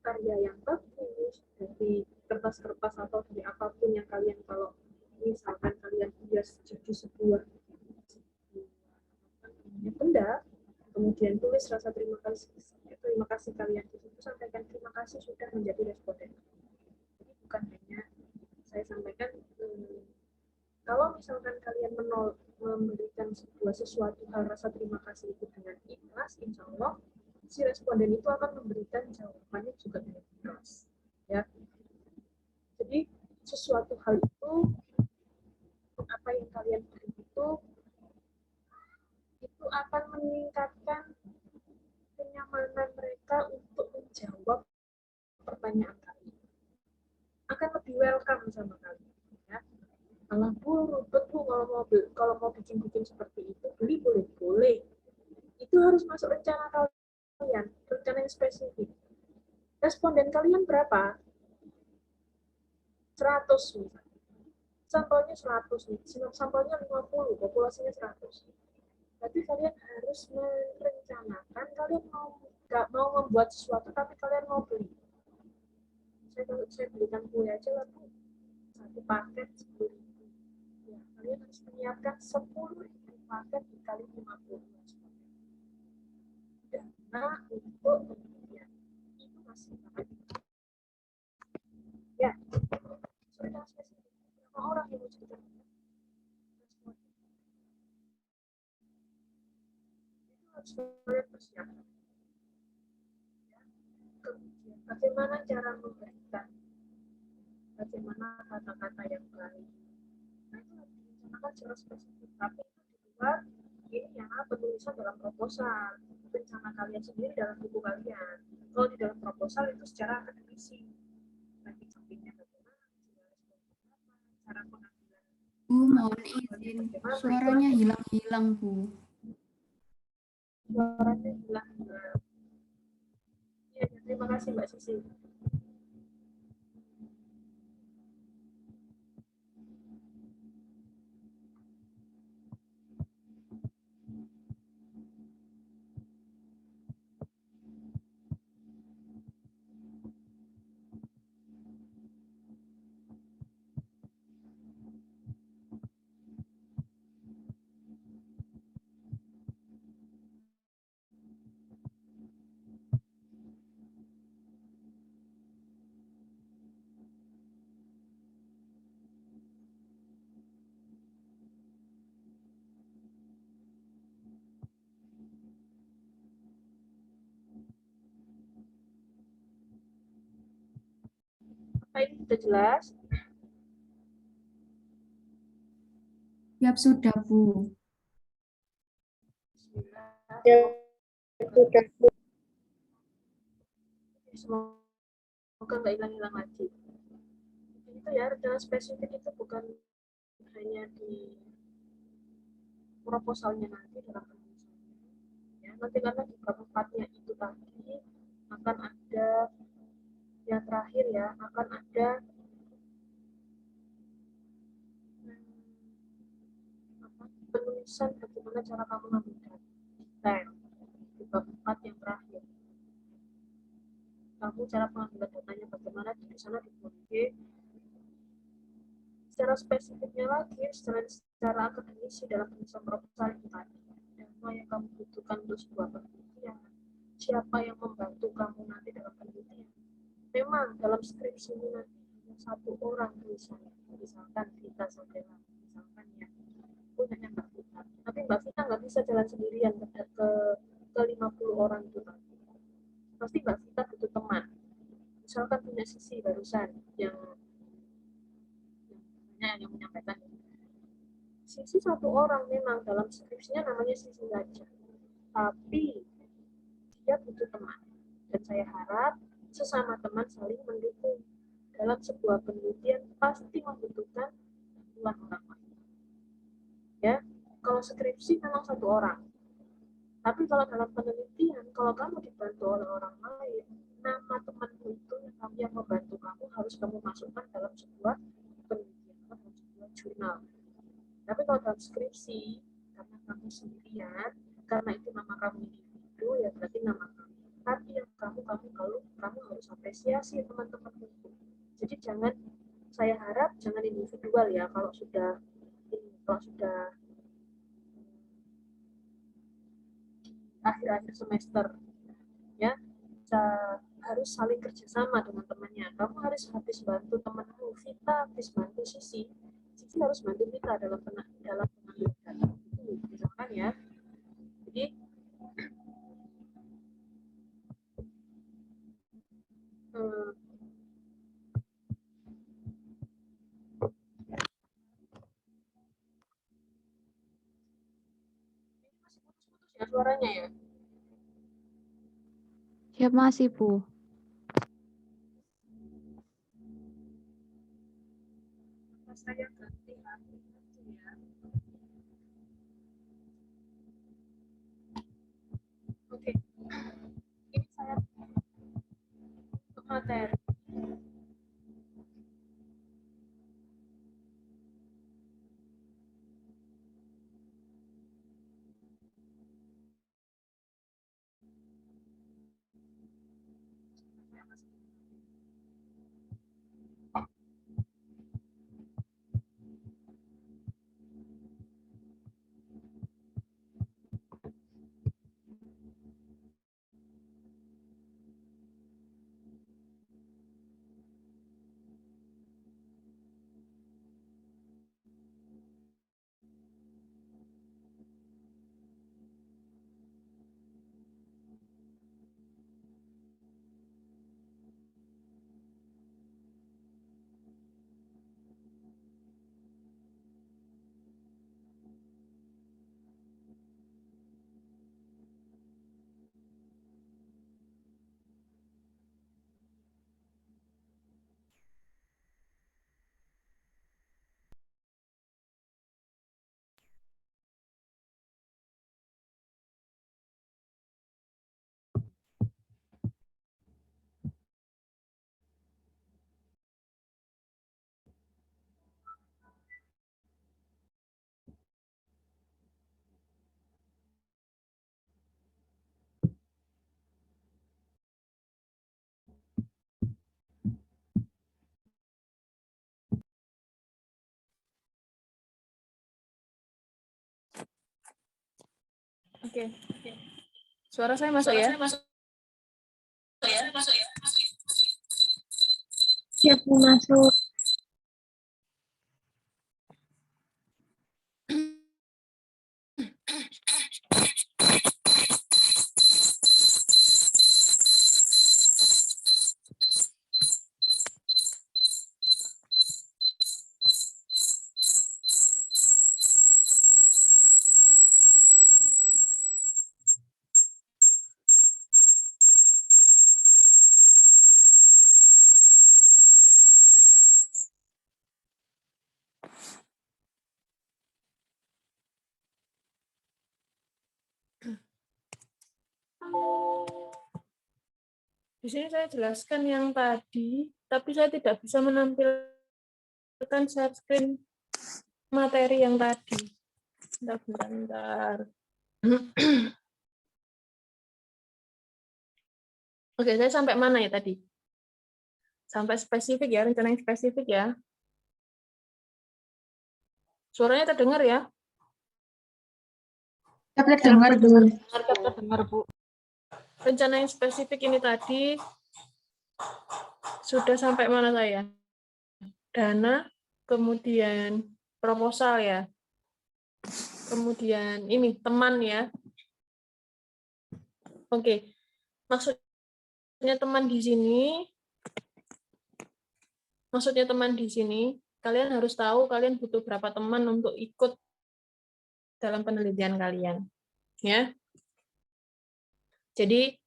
Speaker 9: karya yang bagus dari kertas-kertas atau dari apapun yang kalian, kalau misalkan kalian hias jadi sebuah benda, kemudian tulis rasa terima kasih kalian di situ, sampaikan terima kasih sudah menjadi responden. Jadi bukan hanya saya sampaikan, kalau misalkan kalian memberikan sebuah sesuatu hal rasa terima kasih itu dengan ikhlas, insya Allah si responden itu akan memberikan jawabannya juga dengan ikhlas. Ya, jadi sesuatu hal itu, apa yang kalian beri itu akan meningkatkan kenyamanan mereka untuk menjawab pertanyaan kalian, akan lebih welcome sama kalian. Ya, alah bu, ribet bu kalau mau bikin seperti itu, beli boleh, itu harus masuk rencana kalian, rencana yang spesifik. Responden kalian berapa? 100 misalnya. Sampelnya 100 nih, sampelnya 50, populasinya 100. Berarti kalian harus merencanakan, kalian nggak mau membuat sesuatu tapi kalian mau beli. Saya belikan kue aja lah bu, 1 paket 10.000. Ya, kalian harus menyiapkan 10.000 paket dikali 50. Dana untuk kemudian itu masih banyak. Ya, sudah spesifik. Berapa orang yang mau cerita? Itu harus kalian persiapkan. Ya. Kemudian, bagaimana cara memberikan? Bagaimana kata-kata yang baik? Nah, itu harus direncanakan secara spesifik. Tapi itu di luar ini ya, penulisan dalam proposal, rencana kalian sendiri dalam buku kalian. Kalau di dalam proposal itu secara akademisi, bagi sampingnya bagaimana, cara pengambilan.
Speaker 10: Bu, mohon izin, suaranya hilang-hilang, Bu.
Speaker 9: Suaranya hilang. Ya, terima kasih Mbak Sisi. Apa ini sudah jelas?
Speaker 10: Siap sudah, Bu.
Speaker 9: Ya, sudah. Semoga nggak hilang-hilang lagi. Itu ya, rencana spesifik itu bukan hanya di proposalnya nanti dalam penulisannya. Ya, nanti karena di bab 4-nya itu tadi akan ada yang terakhir ya, akan ada penulisan bagaimana cara kamu mengambil data di bab 4 yang terakhir. Kamu cara pengambilan datanya bagaimana, di sana dibuat secara spesifiknya lagi, secara akademisi dalam penulisan proposal itu tadi. Data yang kamu butuhkan untuk sebuah penelitian, siapa yang membantu kamu nanti dalam penelitian. Memang dalam skripsi ini nanti hanya 1 orang tulisannya, misalkan Vita Sabella, misalkan ya, punyanya Mbak Vita. Tapi Mbak Vita nggak bisa jalan sendirian ke 50 orang itu tadi. Pasti Mbak Vita butuh teman. Misalkan punya Sisi barusan yang menyampaikan, Sisi 1 orang memang dalam skripsinya namanya Sisi saja, tapi dia butuh teman, dan saya harap sesama teman saling mendukung. Dalam sebuah penelitian pasti membutuhkan bantuan orang lain. Ya, kalau skripsi memang 1 orang, tapi kalau dalam penelitian, kalau kamu dibantu oleh orang lain, nama temanmu itu yang membantu kamu harus kamu masukkan dalam sebuah penelitian atau sebuah jurnal. Tapi kalau dalam skripsi, karena kamu sendirian, karena itu nama kamu individu, ya berarti nama kamu. Tapi yang kamu harus apresiasi teman-temanmu. Jadi saya harap jangan individual ya kalau sudah akhir-akhir semester ya, harus saling kerjasama dengan temannya. Kamu harus habis bantu temanmu, Vita habis bantu Sisi harus bantu Vita dalam pengambilan data. Itu misalkan ya. Jadi ya suaranya ya.
Speaker 10: Siap masih, Bu.
Speaker 9: Saya ganti HP ya. Oke. Ini saya untuk materi.
Speaker 1: Oke. Suara saya masuk ya?
Speaker 8: Siap, Bu, masuk.
Speaker 1: Di sini saya jelaskan yang tadi, tapi saya tidak bisa menampilkan share screen materi yang tadi. Bentar. Oke, saya sampai mana ya tadi? Sampai spesifik ya, rencana yang spesifik ya. Suaranya terdengar ya?
Speaker 7: Terdengar, Bu.
Speaker 3: Terdengar, Bu.
Speaker 1: Rencana yang spesifik ini tadi sudah sampai mana saya? Dana, kemudian proposal ya. Kemudian ini teman ya. Oke. Maksudnya teman di sini, kalian harus tahu kalian butuh berapa teman untuk ikut dalam penelitian kalian. Ya. Jadi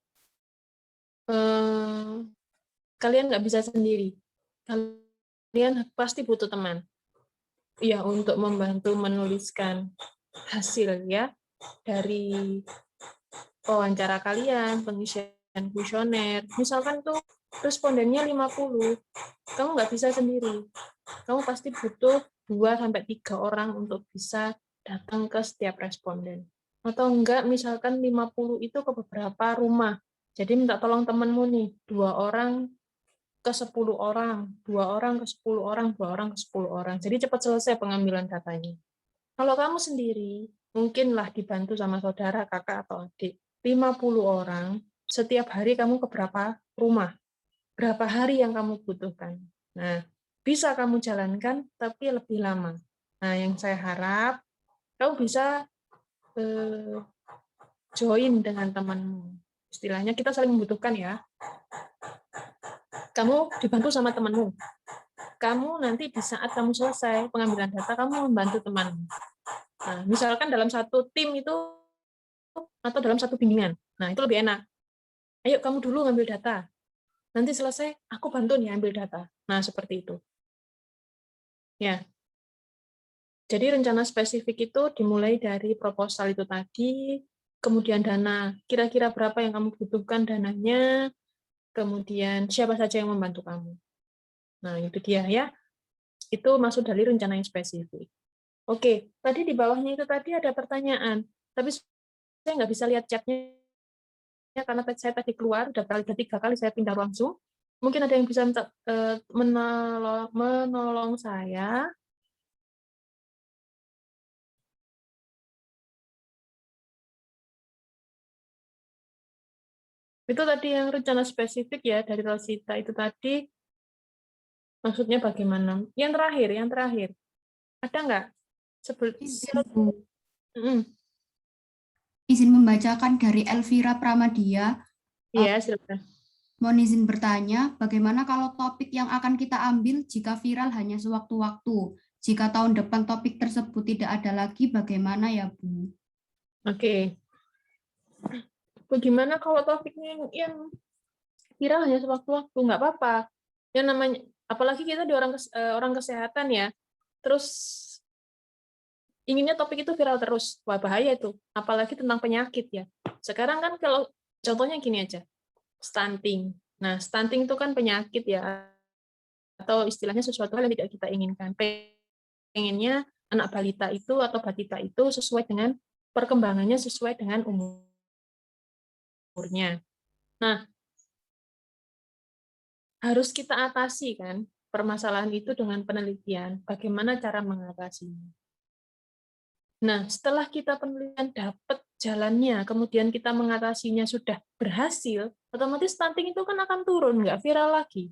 Speaker 1: kalian nggak bisa sendiri. Kalian pasti butuh teman. Ya, untuk membantu menuliskan hasil ya dari wawancara kalian, pengisian kuesioner. Misalkan tuh respondennya 50, kamu nggak bisa sendiri. Kamu pasti butuh 2 sampai 3 orang untuk bisa datang ke setiap responden. Atau enggak, misalkan 50 itu ke beberapa rumah. Jadi minta tolong temanmu nih, 2 orang ke 10 orang, 2 orang ke 10 orang, 2 orang ke 10 orang. Jadi cepat selesai pengambilan datanya. Kalau kamu sendiri, mungkinlah dibantu sama saudara, kakak, atau adik. 50 orang, setiap hari kamu ke berapa rumah? Berapa hari yang kamu butuhkan? Nah, bisa kamu jalankan, tapi lebih lama. Nah, yang saya harap, kamu bisa join dengan temanmu. Istilahnya kita saling membutuhkan ya. Kamu dibantu sama temanmu. Kamu nanti di saat kamu selesai pengambilan data, kamu membantu temanmu. Nah, misalkan dalam satu tim itu, atau dalam satu bimbingan. Nah, itu lebih enak. Ayo kamu dulu ngambil data. Nanti selesai, aku bantu nih ambil data. Nah, seperti itu. Ya. Jadi rencana spesifik itu dimulai dari proposal itu tadi, kemudian dana, kira-kira berapa yang kamu butuhkan dananya, kemudian siapa saja yang membantu kamu. Nah, itu dia ya. Itu masuk dari rencana yang spesifik. Oke, tadi di bawahnya itu tadi ada pertanyaan, tapi saya nggak bisa lihat chatnya karena saya tadi keluar, udah 3 kali saya pindah langsung. Mungkin ada yang bisa menolong saya. Itu tadi yang rencana spesifik ya dari Rosita itu tadi. Maksudnya bagaimana? Yang terakhir. Ada nggak?
Speaker 10: Izin, Bu. Izin membacakan dari Elvira Pramadia.
Speaker 1: Iya, silakan.
Speaker 10: Mohon izin bertanya, bagaimana kalau topik yang akan kita ambil jika viral hanya sewaktu-waktu? Jika tahun depan topik tersebut tidak ada lagi, bagaimana ya, Bu?
Speaker 1: Oke. Bagaimana kalau topiknya yang viral hanya sewaktu-waktu? Nggak apa-apa. Yang namanya, apalagi kita di orang kesehatan ya, terus inginnya topik itu viral terus. Wah, bahaya itu. Apalagi tentang penyakit ya. Sekarang kan kalau contohnya gini aja, stunting. Nah, stunting itu kan penyakit ya, atau istilahnya sesuatu hal yang tidak kita inginkan. Pengennya anak balita itu atau batita itu sesuai dengan perkembangannya, sesuai dengan umurnya. Nah, harus kita atasi kan permasalahan itu dengan penelitian. Bagaimana cara mengatasinya? Nah, setelah kita penelitian dapat jalannya, kemudian kita mengatasinya sudah berhasil, otomatis stunting itu kan akan turun, nggak viral lagi.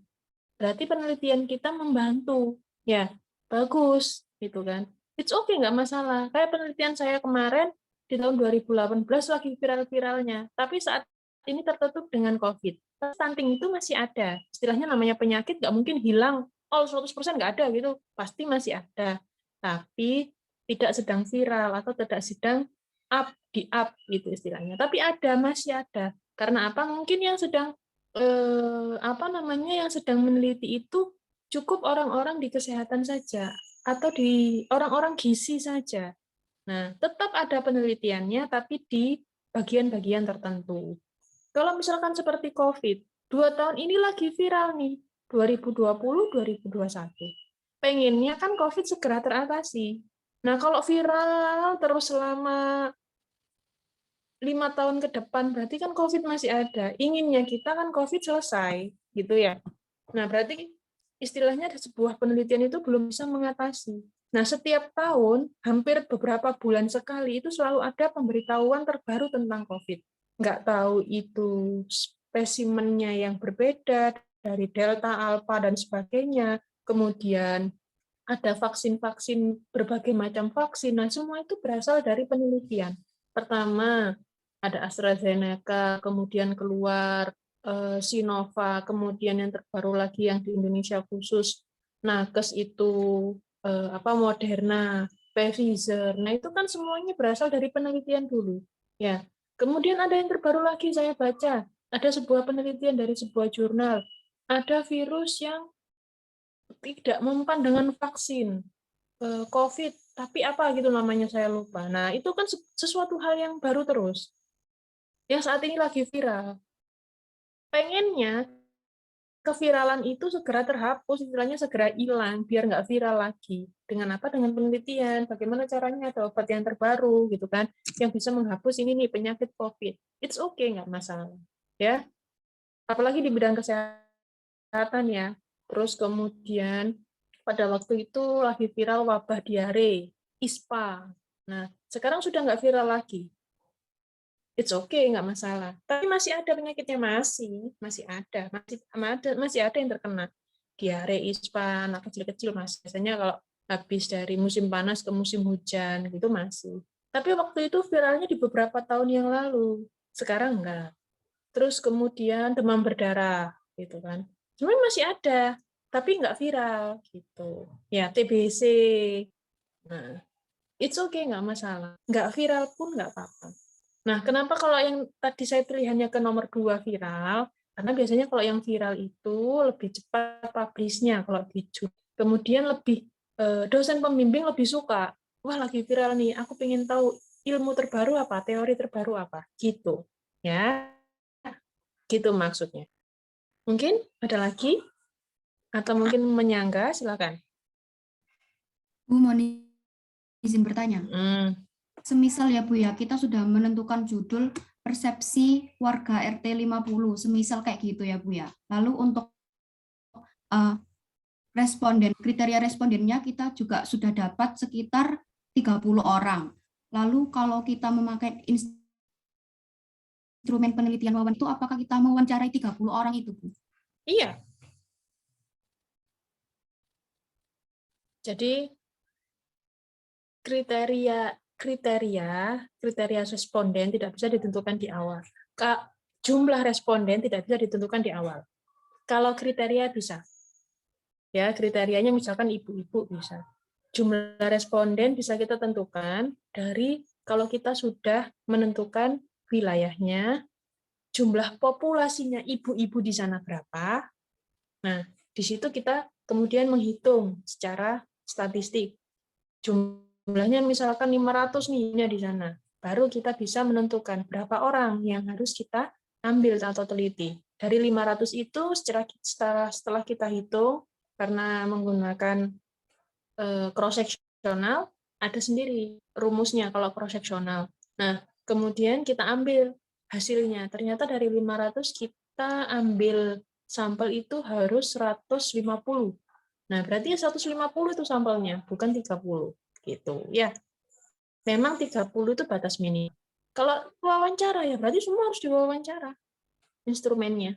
Speaker 1: Berarti penelitian kita membantu. Ya, bagus, gitu kan. It's okay, nggak masalah. Kayak penelitian saya kemarin, di tahun 2018 lagi viral-viralnya, tapi saat ini tertutup dengan COVID. Stunting itu masih ada. Istilahnya namanya penyakit nggak mungkin hilang, 100% nggak ada gitu. Pasti masih ada. Tapi tidak sedang viral atau tidak sedang di-up gitu istilahnya. Tapi ada, masih ada. Karena apa? Mungkin yang sedang yang sedang meneliti itu cukup orang-orang di kesehatan saja atau di orang-orang gizi saja. Nah, tetap ada penelitiannya, tapi di bagian-bagian tertentu. Kalau misalkan seperti COVID, 2 tahun ini lagi viral nih, 2020-2021. Pengennya kan COVID segera teratasi. Nah, kalau viral terus selama 5 tahun ke depan, berarti kan COVID masih ada. Inginnya kita kan COVID selesai, gitu ya. Nah, berarti istilahnya ada sebuah penelitian itu belum bisa mengatasi. Nah, setiap tahun, hampir beberapa bulan sekali, itu selalu ada pemberitahuan terbaru tentang COVID. Nggak tahu itu spesimennya yang berbeda, dari Delta, Alpha, dan sebagainya. Kemudian ada vaksin-vaksin, berbagai macam vaksin. Nah, semua itu berasal dari penelitian. Pertama, ada AstraZeneca, kemudian keluar Sinovac, kemudian yang terbaru lagi yang di Indonesia khusus nakes itu Moderna, Pfizer. Nah, itu kan semuanya berasal dari penelitian dulu. Ya. Kemudian ada yang terbaru lagi saya baca, ada sebuah penelitian dari sebuah jurnal. Ada virus yang tidak mempan dengan vaksin COVID, tapi apa gitu namanya saya lupa. Nah, itu kan sesuatu hal yang baru terus. Yang saat ini lagi viral. Pengennya keviralan itu segera terhapus, istilahnya segera hilang, biar nggak viral lagi. Dengan apa? Dengan penelitian, bagaimana caranya ada obat yang terbaru, gitu kan, yang bisa menghapus ini nih penyakit COVID. It's okay, nggak masalah, ya. Apalagi di bidang kesehatan ya. Terus kemudian pada waktu itu lagi viral wabah diare, ISPA. Nah, sekarang sudah nggak viral lagi. It's okay, nggak masalah. Tapi masih ada penyakitnya, masih ada yang terkena. Diare, ISPA, anak kecil-kecil masih. Biasanya kalau habis dari musim panas ke musim hujan, gitu masih. Tapi waktu itu viralnya di beberapa tahun yang lalu. Sekarang enggak. Terus kemudian demam berdarah, gitu kan. Sebenarnya masih ada, tapi nggak viral, gitu. Ya, TBC. Nah, it's okay, nggak masalah. Nggak viral pun nggak apa-apa. Nah, kenapa kalau yang tadi saya pilihannya ke nomor 2 viral? Karena biasanya kalau yang viral itu lebih cepat publish-nya kalau di June. Kemudian lebih dosen pembimbing lebih suka. Wah, lagi viral nih, aku pengen tahu ilmu terbaru apa, teori terbaru apa, gitu. Ya, gitu maksudnya. Mungkin ada lagi? Atau mungkin menyangga, silakan.
Speaker 10: Bu, mau izin bertanya.
Speaker 1: Hmm.
Speaker 10: Semisal ya Bu ya, kita sudah menentukan judul persepsi warga RT 50, semisal kayak gitu ya Bu ya. Lalu untuk kriteria respondennya kita juga sudah dapat sekitar 30 orang. Lalu kalau kita memakai instrumen penelitian wawancara itu, apakah kita mewawancarai 30 orang itu Bu?
Speaker 1: Iya. Jadi kriteria responden tidak bisa ditentukan di awal. Jumlah responden tidak bisa ditentukan di awal. Kalau kriteria bisa. Ya, kriterianya misalkan ibu-ibu bisa. Jumlah responden bisa kita tentukan dari kalau kita sudah menentukan wilayahnya, jumlah populasinya ibu-ibu di sana berapa. Nah, di situ kita kemudian menghitung secara statistik. Jumlahnya misalkan 500 nih di sana. Baru kita bisa menentukan berapa orang yang harus kita ambil atau teliti. Dari 500 itu setelah kita hitung, karena menggunakan cross-sectional, ada sendiri rumusnya kalau cross-sectional. Nah, kemudian kita ambil hasilnya. Ternyata dari 500 kita ambil sampel itu harus 150. Nah, berarti 150 itu sampelnya, bukan 30. Gitu ya. Memang 30 itu batas minimal. Kalau wawancara ya berarti semua harus diwawancara instrumennya.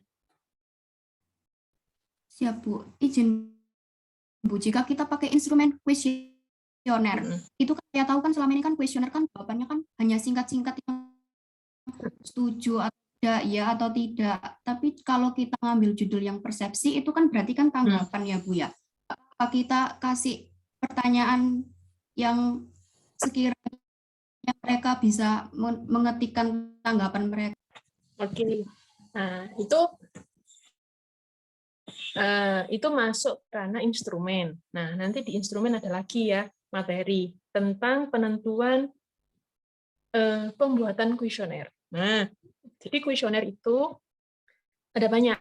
Speaker 10: Siap Bu. Izin Bu, jika kita pakai instrumen kuesioner, itu kan saya tahu kan selama ini kan kuesioner kan jawabannya kan hanya singkat-singkat yang setuju atau tidak, ya atau tidak. Tapi kalau kita ngambil judul yang persepsi itu kan berarti kan tanggapan ya Bu ya. Apa kita kasih pertanyaan yang sekiranya mereka bisa mengetikkan tanggapan mereka?
Speaker 1: Oke. Nah, itu masuk karena instrumen. Nah, nanti di instrumen ada lagi ya materi tentang penentuan pembuatan kuesioner. Nah, jadi kuesioner itu ada banyak.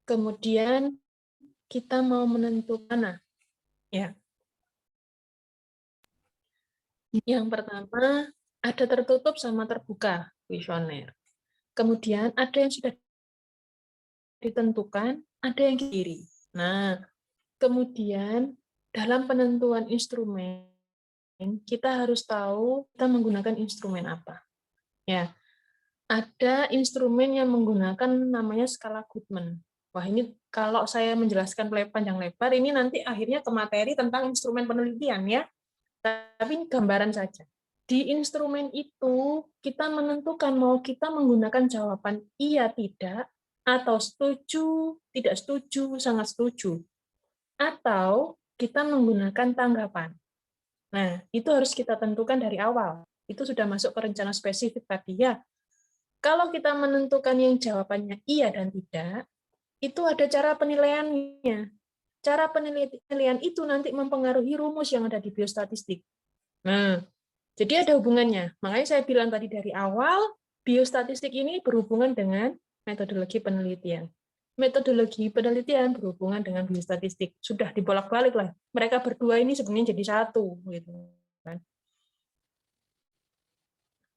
Speaker 1: Kemudian kita mau menentukan ya. Yang pertama ada tertutup sama terbuka kuesioner. Kemudian ada yang sudah ditentukan, ada yang kiri. Nah, kemudian dalam penentuan instrumen kita harus tahu kita menggunakan instrumen apa. Ya, ada instrumen yang menggunakan namanya skala Goodman. Wah, ini kalau saya menjelaskan panjang lebar, ini nanti akhirnya ke materi tentang instrumen penelitian ya. Tapi ini gambaran saja. Di instrumen itu kita menentukan mau kita menggunakan jawaban iya tidak, atau setuju, tidak setuju, sangat setuju. Atau kita menggunakan tanggapan. Nah, itu harus kita tentukan dari awal. Itu sudah masuk ke rencana spesifik tadi ya. Kalau kita menentukan yang jawabannya iya dan tidak, itu ada cara penilaiannya. Cara penilaian itu nanti mempengaruhi rumus yang ada di biostatistik. Nah, jadi ada hubungannya. Makanya saya bilang tadi dari awal, biostatistik ini berhubungan dengan metodologi penelitian. metodologi penelitian berhubungan dengan biostatistik. Sudah dibolak-balik lah. Mereka berdua ini sebenarnya jadi satu, gitu kan.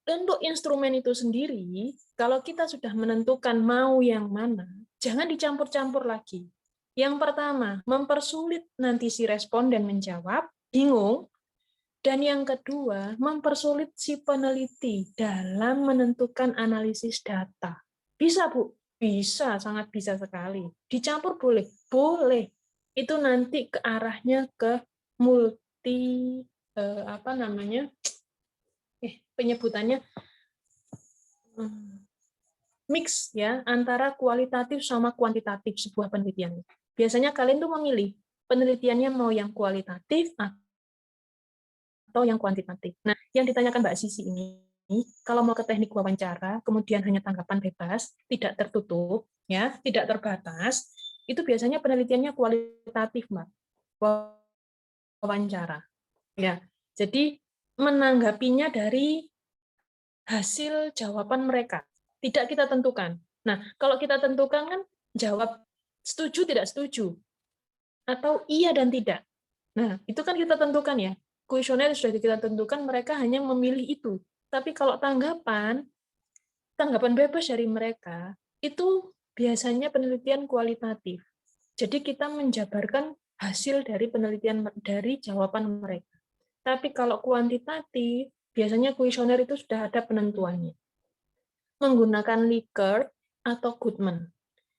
Speaker 1: Untuk instrumen itu sendiri, kalau kita sudah menentukan mau yang mana, jangan dicampur-campur lagi. Yang pertama, mempersulit nanti si responden menjawab, bingung. Dan yang kedua, mempersulit si peneliti dalam menentukan analisis data. Bisa, Bu? Bisa, sangat bisa sekali. Dicampur boleh? Boleh. Itu nanti ke arahnya ke multi, penyebutannya, mix ya, antara kualitatif sama kuantitatif sebuah penelitian. Biasanya kalian tuh memilih penelitiannya mau yang kualitatif atau yang kuantitatif. Nah, yang ditanyakan Mbak Sisi ini, kalau mau ke teknik wawancara, kemudian hanya tanggapan bebas, tidak tertutup, ya, tidak terbatas, itu biasanya penelitiannya kualitatif, Mbak. Wawancara. Ya, jadi menanggapinya dari hasil jawaban mereka. Tidak kita tentukan. Nah, kalau kita tentukan kan jawab setuju tidak setuju atau iya dan tidak. Nah, itu kan kita tentukan ya. Kuesioner sudah kita tentukan, mereka hanya memilih itu. Tapi kalau tanggapan bebas dari mereka, itu biasanya penelitian kualitatif. Jadi kita menjabarkan hasil dari penelitian dari jawaban mereka. Tapi kalau kuantitatif, biasanya kuesioner itu sudah ada penentuannya. Menggunakan Likert atau Goodman.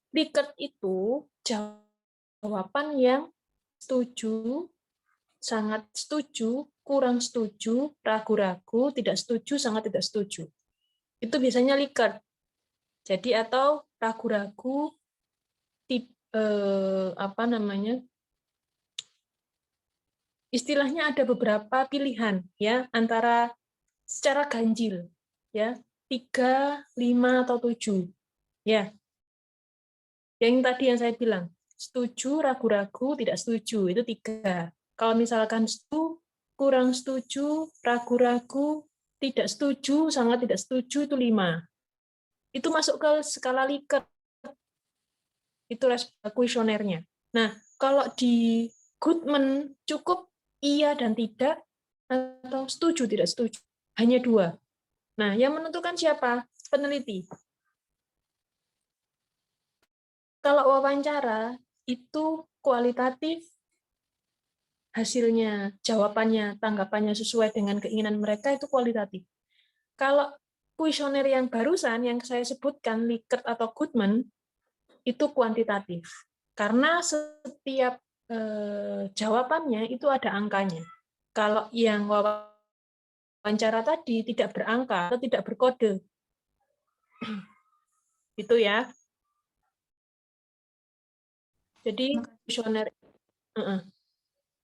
Speaker 1: Likert itu jawaban yang setuju, sangat setuju, kurang setuju, ragu-ragu, tidak setuju, sangat tidak setuju. Itu biasanya Likert. Jadi atau ragu-ragu, istilahnya ada beberapa pilihan ya, antara secara ganjil ya, 3, 5 atau 7. Ya. Yang tadi yang saya bilang, setuju, ragu-ragu, tidak setuju, itu 3. Kalau misalkan setuju, kurang setuju, ragu-ragu, tidak setuju, sangat tidak setuju, itu 5. Itu masuk ke skala Likert. Itu kuesionernya. Nah, kalau di Goodman cukup iya dan tidak, atau setuju, tidak setuju. Hanya 2. Nah, yang menentukan siapa? Peneliti. Kalau wawancara, itu kualitatif, hasilnya, jawabannya, tanggapannya sesuai dengan keinginan mereka, itu kualitatif. Kalau kuesioner yang barusan, yang saya sebutkan, Likert atau Goodman, itu kuantitatif. Karena setiap jawabannya itu ada angkanya. Kalau yang wawancara tadi tidak berangka atau tidak berkode. Itu ya. Jadi kuesioner,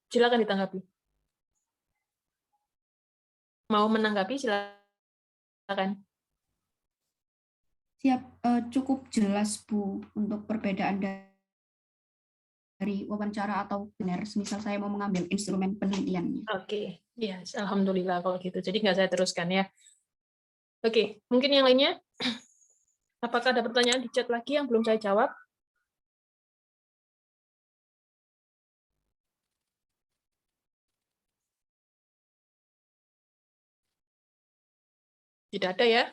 Speaker 1: silakan ditanggapi. Mau menanggapi silakan.
Speaker 10: Siap, cukup jelas Bu untuk perbedaan dari wawancara atau benar. Misal saya mau mengambil instrumen penelitiannya.
Speaker 1: Oke, ya, alhamdulillah kalau gitu. Jadi nggak saya teruskan ya. Oke, mungkin yang lainnya. Apakah ada pertanyaan di chat lagi yang belum saya jawab? Tidak ada ya?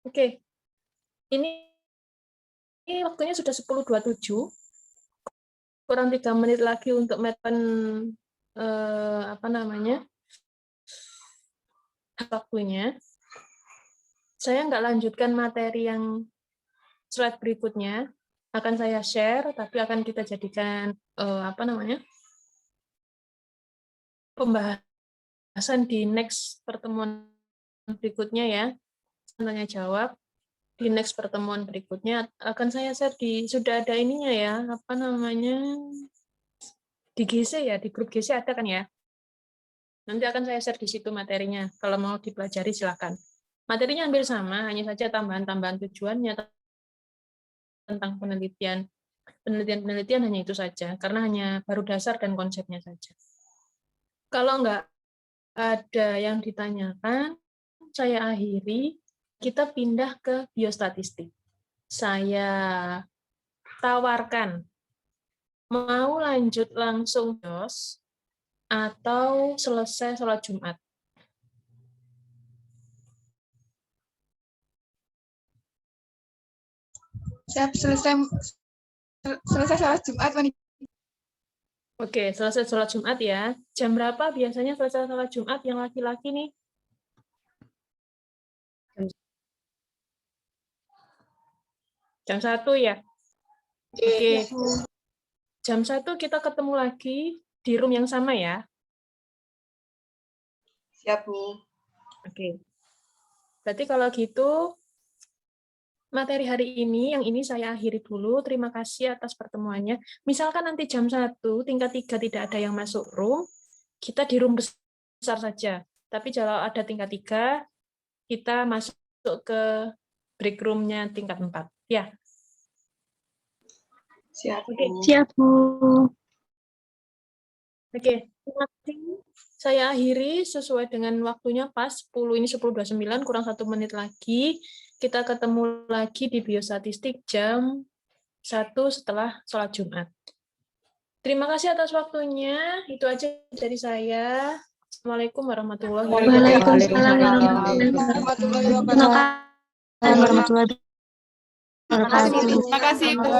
Speaker 1: Oke. Ini waktunya sudah 10.27. Kurang 3 menit lagi untuk mappen waktunya. Saya nggak lanjutkan materi yang slide berikutnya. Akan saya share, tapi akan kita jadikan pembahasan di next pertemuan berikutnya ya. Tanya jawab di next pertemuan berikutnya akan saya share sudah ada ininya ya, di GC ya, di grup GC ada kan ya. Nanti akan saya share di situ materinya. Kalau mau dipelajari silakan. Materinya hampir sama, hanya saja tambahan-tambahan tujuannya tentang penelitian hanya itu saja, karena hanya baru dasar dan konsepnya saja. Kalau nggak ada yang ditanyakan, saya akhiri. kita pindah ke biostatistik. Saya tawarkan, mau lanjut langsung BIOS atau selesai sholat Jumat?
Speaker 7: Siap, selesai sholat Jumat, Pani.
Speaker 1: Oke, selesai sholat Jumat ya. Jam berapa biasanya selesai sholat Jumat yang laki-laki nih? Jam 1 ya? Oke. Jam 1 kita ketemu lagi di room yang sama ya?
Speaker 7: Siap, Bu.
Speaker 1: Oke. Berarti kalau gitu, materi hari ini, yang ini saya akhiri dulu. Terima kasih atas pertemuannya. Misalkan nanti jam 1, tingkat 3 tidak ada yang masuk room, kita di room besar saja. Tapi kalau ada tingkat 3, kita masuk ke break room-nya tingkat 4. Ya.
Speaker 7: Siap,
Speaker 1: Oke.
Speaker 7: Bu.
Speaker 8: Siap, Bu.
Speaker 1: Oke, terima kasih. Saya akhiri sesuai dengan waktunya pas 10, ini 10.29, kurang 1 menit lagi. Kita ketemu lagi di biostatistik jam 1 setelah sholat Jumat. Terima kasih atas waktunya. Itu aja dari saya. Assalamualaikum warahmatullahi wabarakatuh.
Speaker 8: Waalaikumsalam warahmatullahi wabarakatuh.
Speaker 1: Terima kasih, Bu.